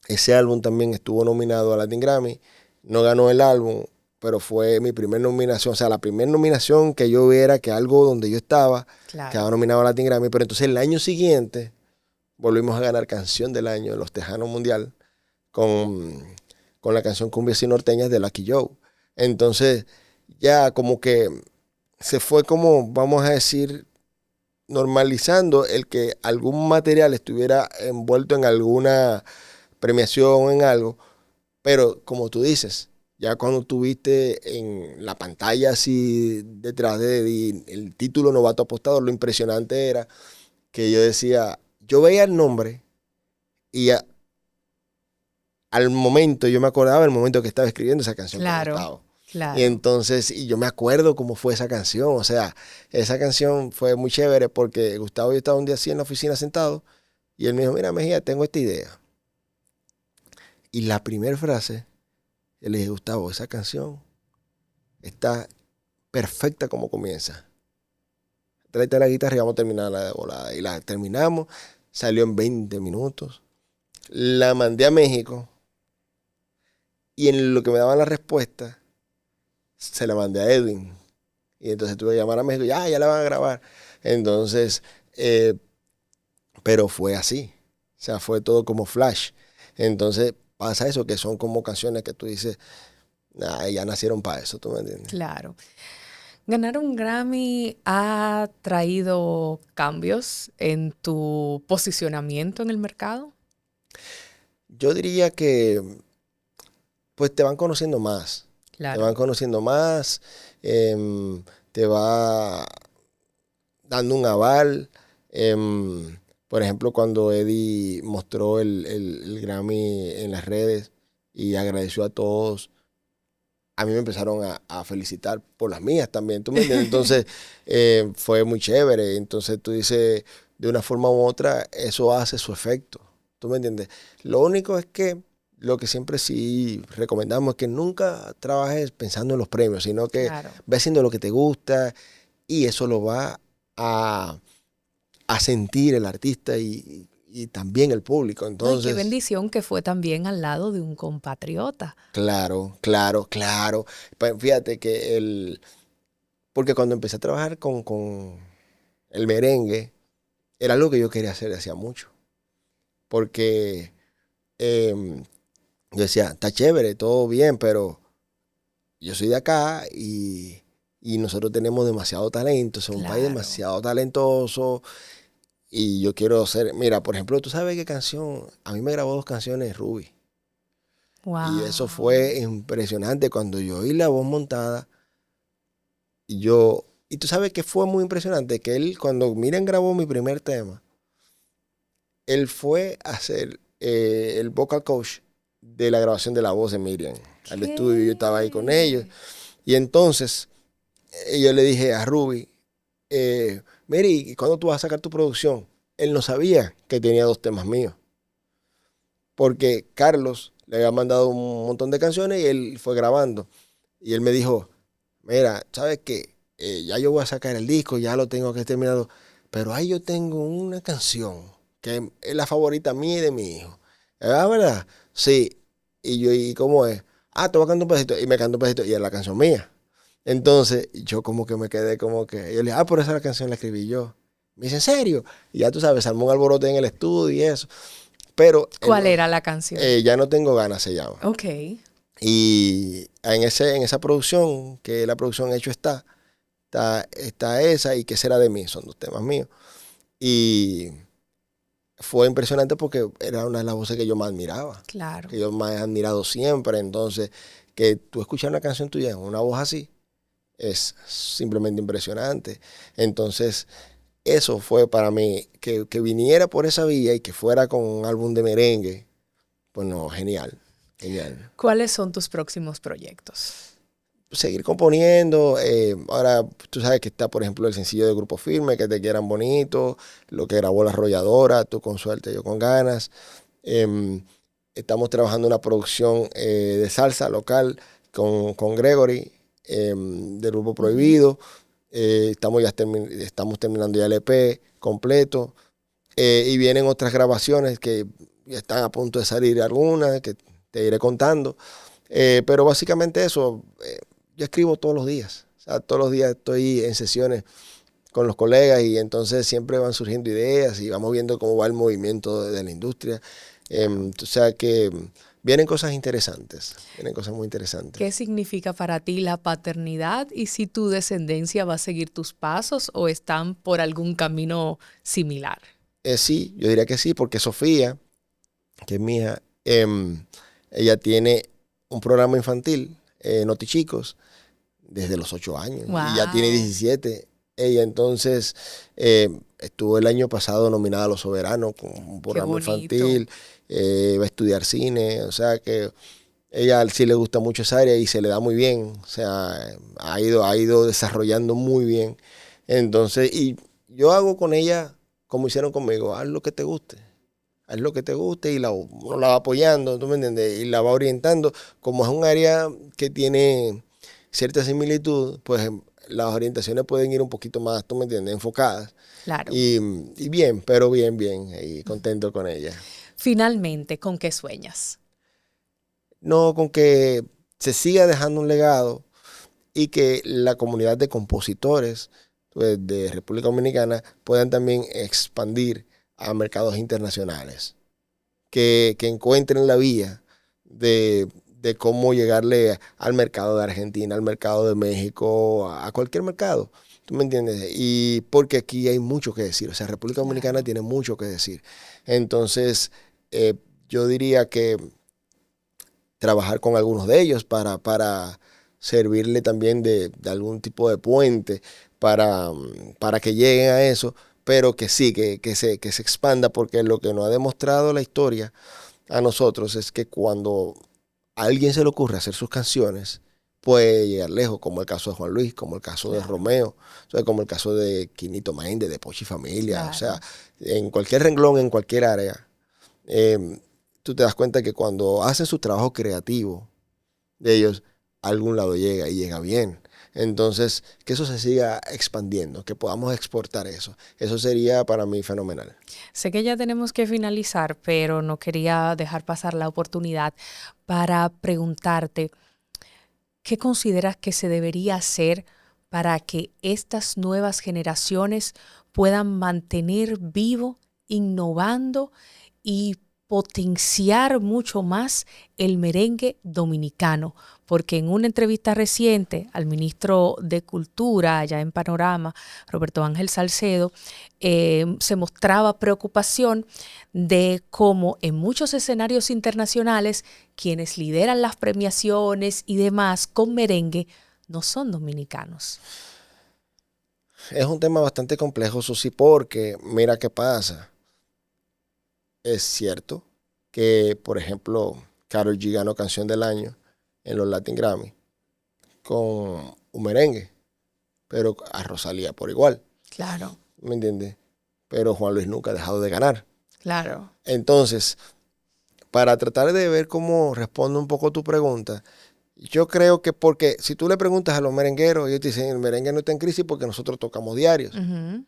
ese álbum también estuvo nominado a Latin Grammy, no ganó el álbum, pero fue mi primera nominación, o sea, la primera nominación que yo viera que algo donde yo estaba, Claro. quedaba nominado a Latin Grammy, pero entonces el año siguiente volvimos a ganar Canción del Año en los Tejanos Mundial con la canción Cumbias y Norteñas de Lucky Joe. Entonces ya como que se fue como, vamos a decir, normalizando el que algún material estuviera envuelto en alguna premiación, en algo, pero como tú dices, ya cuando tuviste en la pantalla así detrás de el título Novato Apostador, lo impresionante era que yo decía, yo veía el nombre y al momento, yo me acordaba del momento que estaba escribiendo esa canción. Claro. Y entonces, y yo me acuerdo cómo fue esa canción, o sea, esa canción fue muy chévere porque Gustavo y yo estaba un día así en la oficina sentado y él me dijo, mira Mejía, tengo esta idea. Y la primera frase, yo le dije, Gustavo, esa canción está perfecta como comienza. Tráete la guitarra y vamos a terminarla de volada. Y la terminamos, salió en 20 minutos. La mandé a México y en lo que me daban la respuesta, se la mandé a Edwin. Y entonces tuve que llamar a México, ya la van a grabar. Entonces, pero fue así. O sea, fue todo como flash. Entonces pasa eso, que son como canciones que tú dices, ya nacieron para eso, ¿tú me entiendes? Claro. ¿Ganar un Grammy ha traído cambios en tu posicionamiento en el mercado? Yo diría que pues te van conociendo más. Claro. Te van conociendo más, te va dando un aval. Por ejemplo, cuando Eddie mostró el Grammy en las redes y agradeció a todos, a mí me empezaron a felicitar por las mías también, ¿tú me entiendes? Entonces, fue muy chévere. Entonces, tú dices, de una forma u otra, eso hace su efecto, ¿tú me entiendes? Lo único es que lo que siempre sí recomendamos es que nunca trabajes pensando en los premios, sino que ve haciendo lo que te gusta y eso lo va a sentir el artista y también el público. Entonces, ay, qué bendición que fue también al lado de un compatriota. Claro. Pues fíjate que porque cuando empecé a trabajar con el merengue, era algo que yo quería hacer hacía mucho. Porque yo decía, está chévere, todo bien, pero yo soy de acá y nosotros tenemos demasiado talento, somos un país demasiado talentoso. Y yo quiero hacer, mira, por ejemplo, tú sabes qué canción, a mí me grabó 2 canciones Ruby. Wow. Y eso fue impresionante cuando yo oí la voz montada. Y tú sabes que fue muy impresionante, que él, cuando Miriam grabó mi primer tema, él fue a hacer el vocal coach de la grabación de la voz de Miriam al estudio. Yo estaba ahí con ellos. Y entonces, yo le dije a Ruby, Mary, ¿cuándo tú vas a sacar tu producción? Él no sabía que tenía 2 temas míos. Porque Carlos le había mandado un montón de canciones y él fue grabando. Y él me dijo, mira, ¿sabes qué? Ya yo voy a sacar el disco, ya lo tengo que terminado. Pero ahí yo tengo una canción que es la favorita mía y de mi hijo. ¿Ah, verdad? Sí. Y yo, ¿y cómo es? Te voy a cantar un pedacito. Y me cantó un pedacito y es la canción mía. Entonces, yo como que me quedé como que... Yo le dije, por esa la canción la escribí yo. Me dice, ¿en serio? Y ya tú sabes, armó un alborote en el estudio y eso. Pero... ¿Cuál era la canción? Ya no tengo ganas, se llama. Ok. Y en esa producción, que la producción hecho está esa y que será de mí, son 2 temas míos. Y fue impresionante porque era una de las voces que yo más admiraba. Claro. Que yo más he admirado siempre. Entonces, que tú escuchas una canción tuya en una voz así, es simplemente impresionante. Entonces, eso fue para mí, que viniera por esa vía y que fuera con un álbum de merengue, pues no, genial. ¿Cuáles son tus próximos proyectos? Seguir componiendo. Ahora tú sabes que está, por ejemplo, el sencillo de Grupo Firme, Que Te Quieran Bonito, lo que grabó La Arrolladora, Tú con Suerte, Yo con Ganas. Estamos trabajando una producción de salsa local con Gregory, del Grupo Prohibido. Estamos terminando ya el EP completo. Y vienen otras grabaciones que ya están a punto de salir, algunas que te iré contando. Pero básicamente eso, yo escribo todos los días. O sea, todos los días estoy en sesiones con los colegas y entonces siempre van surgiendo ideas y vamos viendo cómo va el movimiento de la industria. O sea que vienen cosas interesantes, vienen cosas muy interesantes. ¿Qué significa para ti la paternidad y si tu descendencia va a seguir tus pasos o están por algún camino similar? Sí, yo diría que sí, porque Sofía, que es mi hija, ella tiene un programa infantil, Notichicos, desde los 8 años. Wow. Y ya tiene 17. Ella entonces estuvo el año pasado nominada a Los Soberanos con un programa infantil. Va a estudiar cine. O sea que ella sí le gusta mucho esa área y se le da muy bien. O sea, ha ido desarrollando muy bien. Entonces, y yo hago con ella como hicieron conmigo, haz lo que te guste. Haz lo que te guste y uno la va apoyando, ¿tú me entiendes? Y la va orientando. Como es un área que tiene cierta similitud, pues las orientaciones pueden ir un poquito más, ¿tú me entiendes? Enfocadas. Claro. Y bien, pero bien, y contento con ella. Finalmente, ¿con qué sueñas? No, con que se siga dejando un legado y que la comunidad de compositores pues, de República Dominicana puedan también expandir a mercados internacionales, que encuentren la vía de cómo llegarle al mercado de Argentina, al mercado de México, a cualquier mercado, ¿tú me entiendes? Y porque aquí hay mucho que decir, o sea, República Dominicana tiene mucho que decir. Entonces, yo diría que trabajar con algunos de ellos para servirle también de algún tipo de puente para que lleguen a eso, pero que sí, que se expanda, porque lo que nos ha demostrado la historia a nosotros es que cuando a alguien se le ocurre hacer sus canciones, puede llegar lejos, como el caso de Juan Luis, como el caso de Claro. Romeo, o sea, como el caso de Quinito Méndez, de Pochi Familia, Claro. o sea, en cualquier renglón, en cualquier área, tú te das cuenta que cuando hacen su trabajo creativo de ellos, a algún lado llega y llega bien. Entonces, que eso se siga expandiendo, que podamos exportar eso. Eso sería para mí fenomenal. Sé que ya tenemos que finalizar, pero no quería dejar pasar la oportunidad para preguntarte, ¿qué consideras que se debería hacer para que estas nuevas generaciones puedan mantener vivo, innovando y potenciar mucho más el merengue dominicano? Porque en una entrevista reciente al ministro de Cultura, allá en Panorama, Roberto Ángel Salcedo, se mostraba preocupación de cómo en muchos escenarios internacionales quienes lideran las premiaciones y demás con merengue no son dominicanos. Es un tema bastante complejo, Susi, porque mira qué pasa. Es cierto que, por ejemplo, Karol G ganó Canción del Año en los Latin Grammy con un merengue, pero a Rosalía por igual, Claro, ¿me entiendes? Pero Juan Luis nunca ha dejado de ganar. claro. Entonces, para tratar de ver cómo responde un poco tu pregunta, yo creo que porque si tú le preguntas a los merengueros, ellos te dicen, el merengue no está en crisis porque nosotros tocamos diarios. Ujú.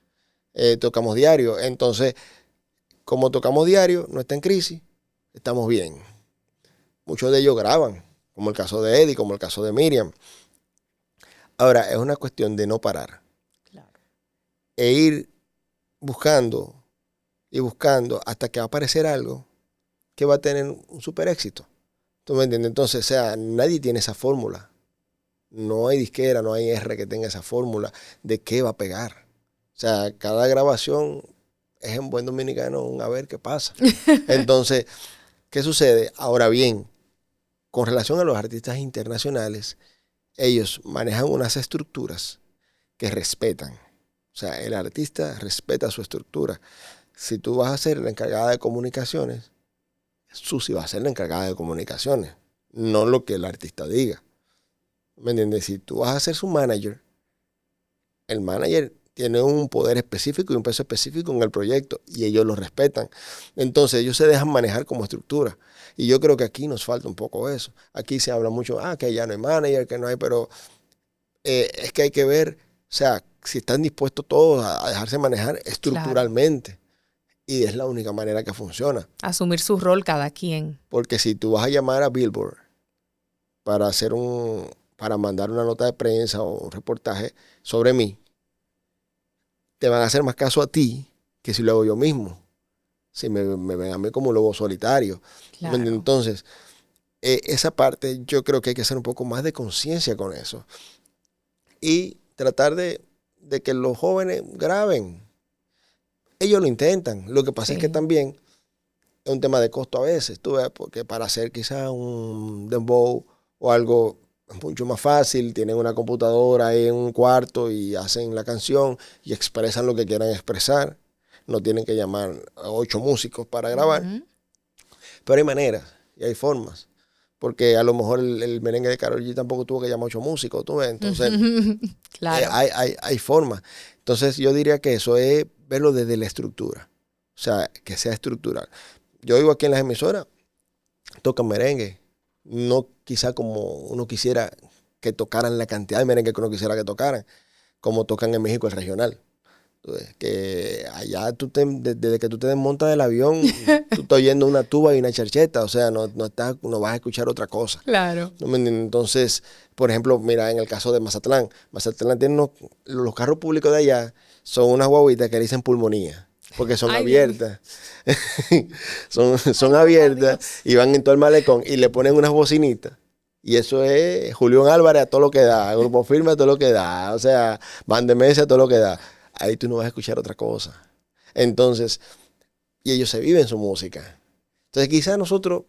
Tocamos diario. Entonces, como tocamos diario, no está en crisis, estamos bien. Muchos de ellos graban, como el caso de Eddie, como el caso de Miriam. Ahora, es una cuestión de no parar. Claro. E ir buscando y buscando hasta que va a aparecer algo que va a tener un super éxito. ¿Tú me entiendes? Entonces, o sea, nadie tiene esa fórmula. No hay disquera, no hay R que tenga esa fórmula de qué va a pegar. O sea, cada grabación es en buen dominicano un a ver qué pasa. Entonces, ¿qué sucede? Ahora bien, con relación a los artistas internacionales, ellos manejan unas estructuras que respetan. O sea, el artista respeta su estructura. Si tú vas a ser la encargada de comunicaciones, Susi va a ser la encargada de comunicaciones, no lo que el artista diga. ¿Me entiendes? Si tú vas a ser su manager, el manager tiene un poder específico y un peso específico en el proyecto y ellos lo respetan. Entonces ellos se dejan manejar como estructura. Y yo creo que aquí nos falta un poco eso. Aquí se habla mucho, que ya no hay manager, que no hay, pero es que hay que ver, o sea, si están dispuestos todos a dejarse manejar estructuralmente. Claro. Y es la única manera que funciona. Asumir su rol cada quien. Porque si tú vas a llamar a Billboard para mandar una nota de prensa o un reportaje sobre mí, te van a hacer más caso a ti que si lo hago yo mismo. Si me ven a mí como un lobo solitario. Claro. Entonces, esa parte yo creo que hay que hacer un poco más de conciencia con eso. Y tratar de que los jóvenes graben. Ellos lo intentan. Lo que pasa es que también es un tema de costo a veces. Tú ves, porque para hacer quizás un dembow o algo es mucho más fácil. Tienen una computadora ahí en un cuarto y hacen la canción y expresan lo que quieran expresar. No tienen que llamar a 8 músicos para grabar. Uh-huh. Pero hay maneras y hay formas. Porque a lo mejor el merengue de Karol G tampoco tuvo que llamar a 8 músicos, tú ves. Entonces, claro. hay formas. Entonces, yo diría que eso es verlo desde la estructura. O sea, que sea estructural. Yo oigo aquí en las emisoras, tocan merengue. No quizá como uno quisiera que tocaran la cantidad de merengue que uno quisiera que tocaran, como tocan en México el regional. Entonces, que allá desde que tú te desmontas del avión, tú estás oyendo una tuba y una charcheta, o sea, no vas a escuchar otra cosa. Claro. Entonces, por ejemplo, mira, en el caso de Mazatlán tiene los carros públicos de allá son unas guaguitas que le dicen pulmonía, porque son abiertas. son abiertas y van en todo el malecón y le ponen unas bocinitas. Y eso es Julián Álvarez a todo lo que da, Grupo Firme a todo lo que da, o sea, Van de Mesa a todo lo que da. Ahí tú no vas a escuchar otra cosa. Entonces, y ellos se viven su música. Entonces, quizás nosotros,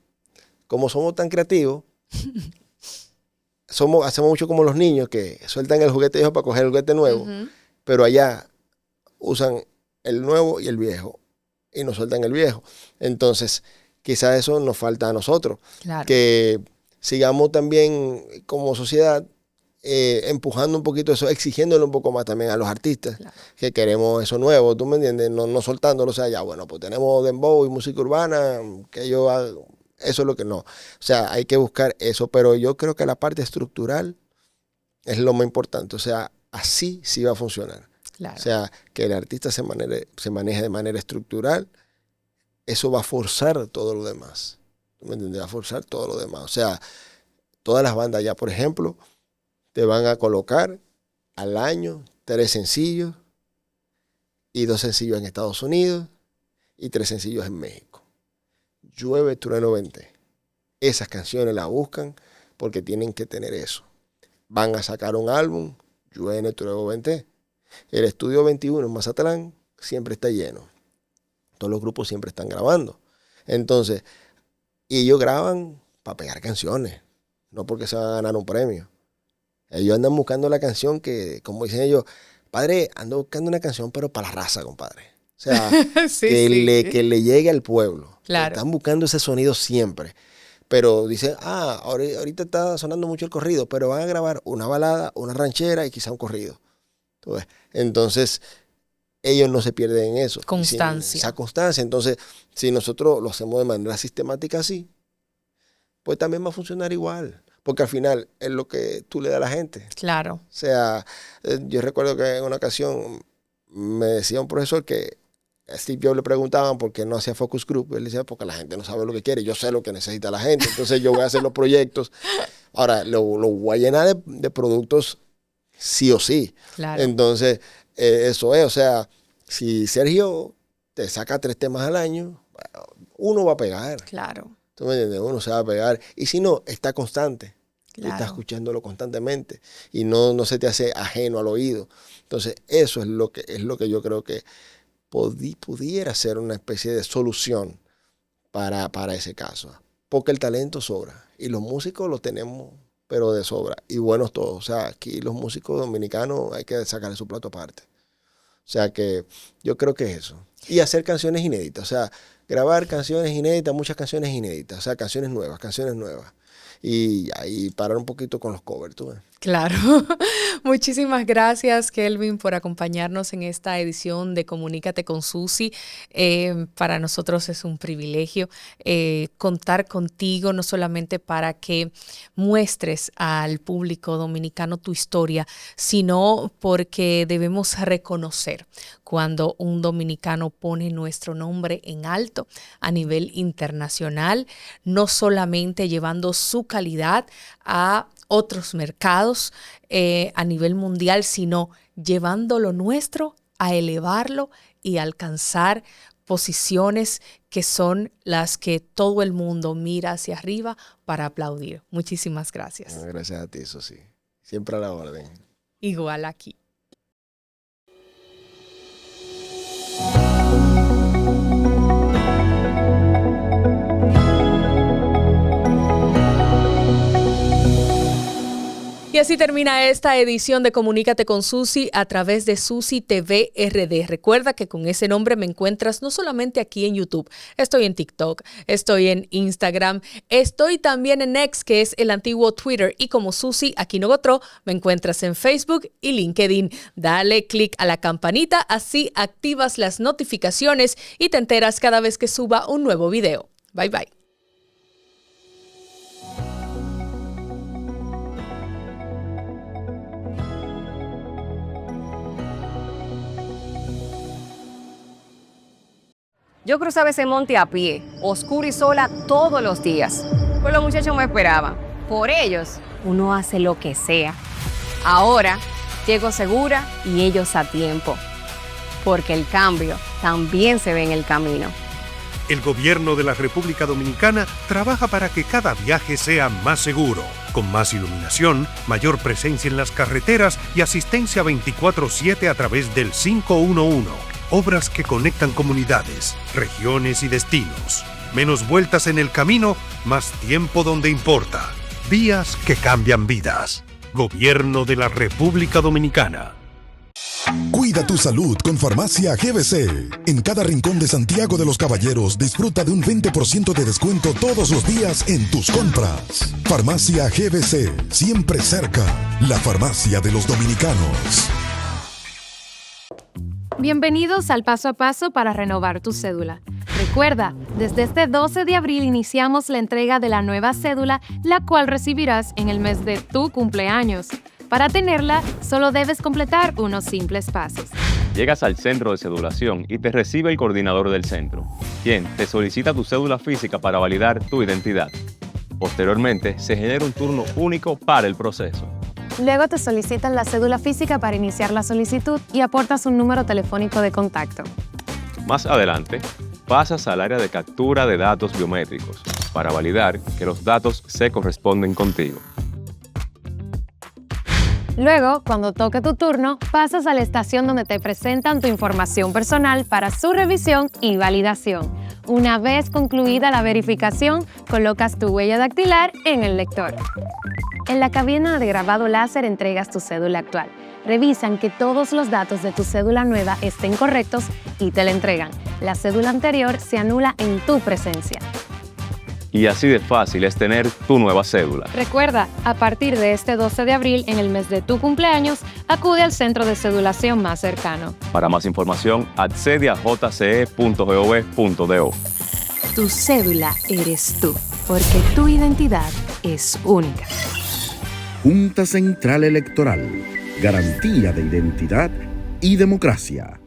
como somos tan creativos, hacemos mucho como los niños que sueltan el juguete viejo para coger el juguete nuevo, pero allá usan el nuevo y el viejo y no sueltan el viejo. Entonces, quizás eso nos falta a nosotros. Claro. Que sigamos también como sociedad empujando un poquito eso, exigiéndole un poco más también a los artistas, claro, que queremos eso nuevo, ¿tú me entiendes? No soltándolo, o sea, ya bueno, pues tenemos dembow y música urbana, que yo hago, eso es lo que no. O sea, hay que buscar eso, pero yo creo que la parte estructural es lo más importante, o sea, así sí va a funcionar. Claro. O sea, que el artista se maneje de manera estructural, eso va a forzar todo lo demás. ¿Tú me entiendes? Va a forzar todo lo demás. O sea, todas las bandas ya, por ejemplo, te van a colocar al año 3 sencillos y 2 sencillos en Estados Unidos y 3 sencillos en México. Llueve, trueno, vente. Esas canciones las buscan porque tienen que tener eso. Van a sacar un álbum, llueve, trueno, vente. El estudio 21 en Mazatlán siempre está lleno. Todos los grupos siempre están grabando. Entonces, y ellos graban para pegar canciones, no porque se van a ganar un premio. Ellos andan buscando la canción que, como dicen ellos, padre, ando buscando una canción, pero para la raza, compadre. O sea, sí, que le llegue al pueblo. Claro. Están buscando ese sonido siempre. Pero dicen, ahorita está sonando mucho el corrido, pero van a grabar una balada, una ranchera y quizá un corrido. Entonces, ellos no se pierden en eso. Constancia. Esa constancia. Entonces, si nosotros lo hacemos de manera sistemática así, pues también va a funcionar igual. Porque al final es lo que tú le das a la gente. Claro. O sea, yo recuerdo que en una ocasión me decía un profesor que a Steve Jobs le preguntaban por qué no hacía focus group. Él decía, porque la gente no sabe lo que quiere. Yo sé lo que necesita la gente. Entonces yo voy a hacer los proyectos. Ahora, lo voy a llenar de productos sí o sí. Claro. Entonces, eso es. O sea, si Sergio te saca 3 temas al año, uno va a pegar. Claro. ¿Tú me entiendes? Uno se va a pegar. Y si no, está constante. Claro. Está escuchándolo constantemente. Y no se te hace ajeno al oído. Entonces, eso es lo que yo creo que pudiera ser una especie de solución para ese caso. Porque el talento sobra. Y los músicos los tenemos, pero de sobra. Y buenos todos. O sea, aquí los músicos dominicanos hay que sacarle su plato aparte. O sea que yo creo que es eso. Y hacer canciones inéditas. O sea, grabar canciones inéditas, muchas canciones inéditas. O sea, canciones nuevas. Y parar un poquito con los covers, ¿tú ves? Claro. Muchísimas gracias, Kelvin, por acompañarnos en esta edición de Comunícate con Susi. Para nosotros es un privilegio contar contigo, no solamente para que muestres al público dominicano tu historia, sino porque debemos reconocer cuando un dominicano pone nuestro nombre en alto a nivel internacional, no solamente llevando su calidad a otros mercados a nivel mundial, sino llevando lo nuestro a elevarlo y alcanzar posiciones que son las que todo el mundo mira hacia arriba para aplaudir. Muchísimas gracias. Gracias a ti, eso sí. Siempre a la orden. Igual aquí. Y así termina esta edición de Comunícate con Susi a través de Susi TV RD. Recuerda que con ese nombre me encuentras no solamente aquí en YouTube, estoy en TikTok, estoy en Instagram, estoy también en X, que es el antiguo Twitter, y como Susi Aquino-Gotro me encuentras en Facebook y LinkedIn. Dale click a la campanita, así activas las notificaciones y te enteras cada vez que suba un nuevo video. Bye bye. Yo cruzaba ese monte a pie, oscura y sola todos los días. Pues los muchachos me esperaban. Por ellos, uno hace lo que sea. Ahora, llego segura y ellos a tiempo. Porque el cambio también se ve en el camino. El gobierno de la República Dominicana trabaja para que cada viaje sea más seguro, con más iluminación, mayor presencia en las carreteras y asistencia 24/7 a través del 511. Obras que conectan comunidades, regiones y destinos. Menos vueltas en el camino, más tiempo donde importa. Vías que cambian vidas. Gobierno de la República Dominicana. Cuida Cuida tu salud con Farmacia GBC. En cada rincón de Santiago de los Caballeros disfruta de un 20% de descuento todos los días en tus compras. Farmacia GBC, siempre cerca. La farmacia de los dominicanos. Bienvenidos al Paso a Paso para renovar tu cédula. Recuerda, desde este 12 de abril iniciamos la entrega de la nueva cédula, la cual recibirás en el mes de tu cumpleaños. Para tenerla, solo debes completar unos simples pasos. Llegas al centro de cedulación y te recibe el coordinador del centro, quien te solicita tu cédula física para validar tu identidad. Posteriormente, se genera un turno único para el proceso. Luego te solicitan la cédula física para iniciar la solicitud y aportas un número telefónico de contacto. Más adelante, pasas al área de captura de datos biométricos para validar que los datos se corresponden contigo. Luego, cuando toque tu turno, pasas a la estación donde te presentan tu información personal para su revisión y validación. Una vez concluida la verificación, colocas tu huella dactilar en el lector. En la cabina de grabado láser entregas tu cédula actual. Revisan que todos los datos de tu cédula nueva estén correctos y te la entregan. La cédula anterior se anula en tu presencia. Y así de fácil es tener tu nueva cédula. Recuerda, a partir de este 12 de abril, en el mes de tu cumpleaños, acude al centro de cedulación más cercano. Para más información, accede a jce.gov.do. Tu cédula eres tú, porque tu identidad es única. Junta Central Electoral. Garantía de identidad y democracia.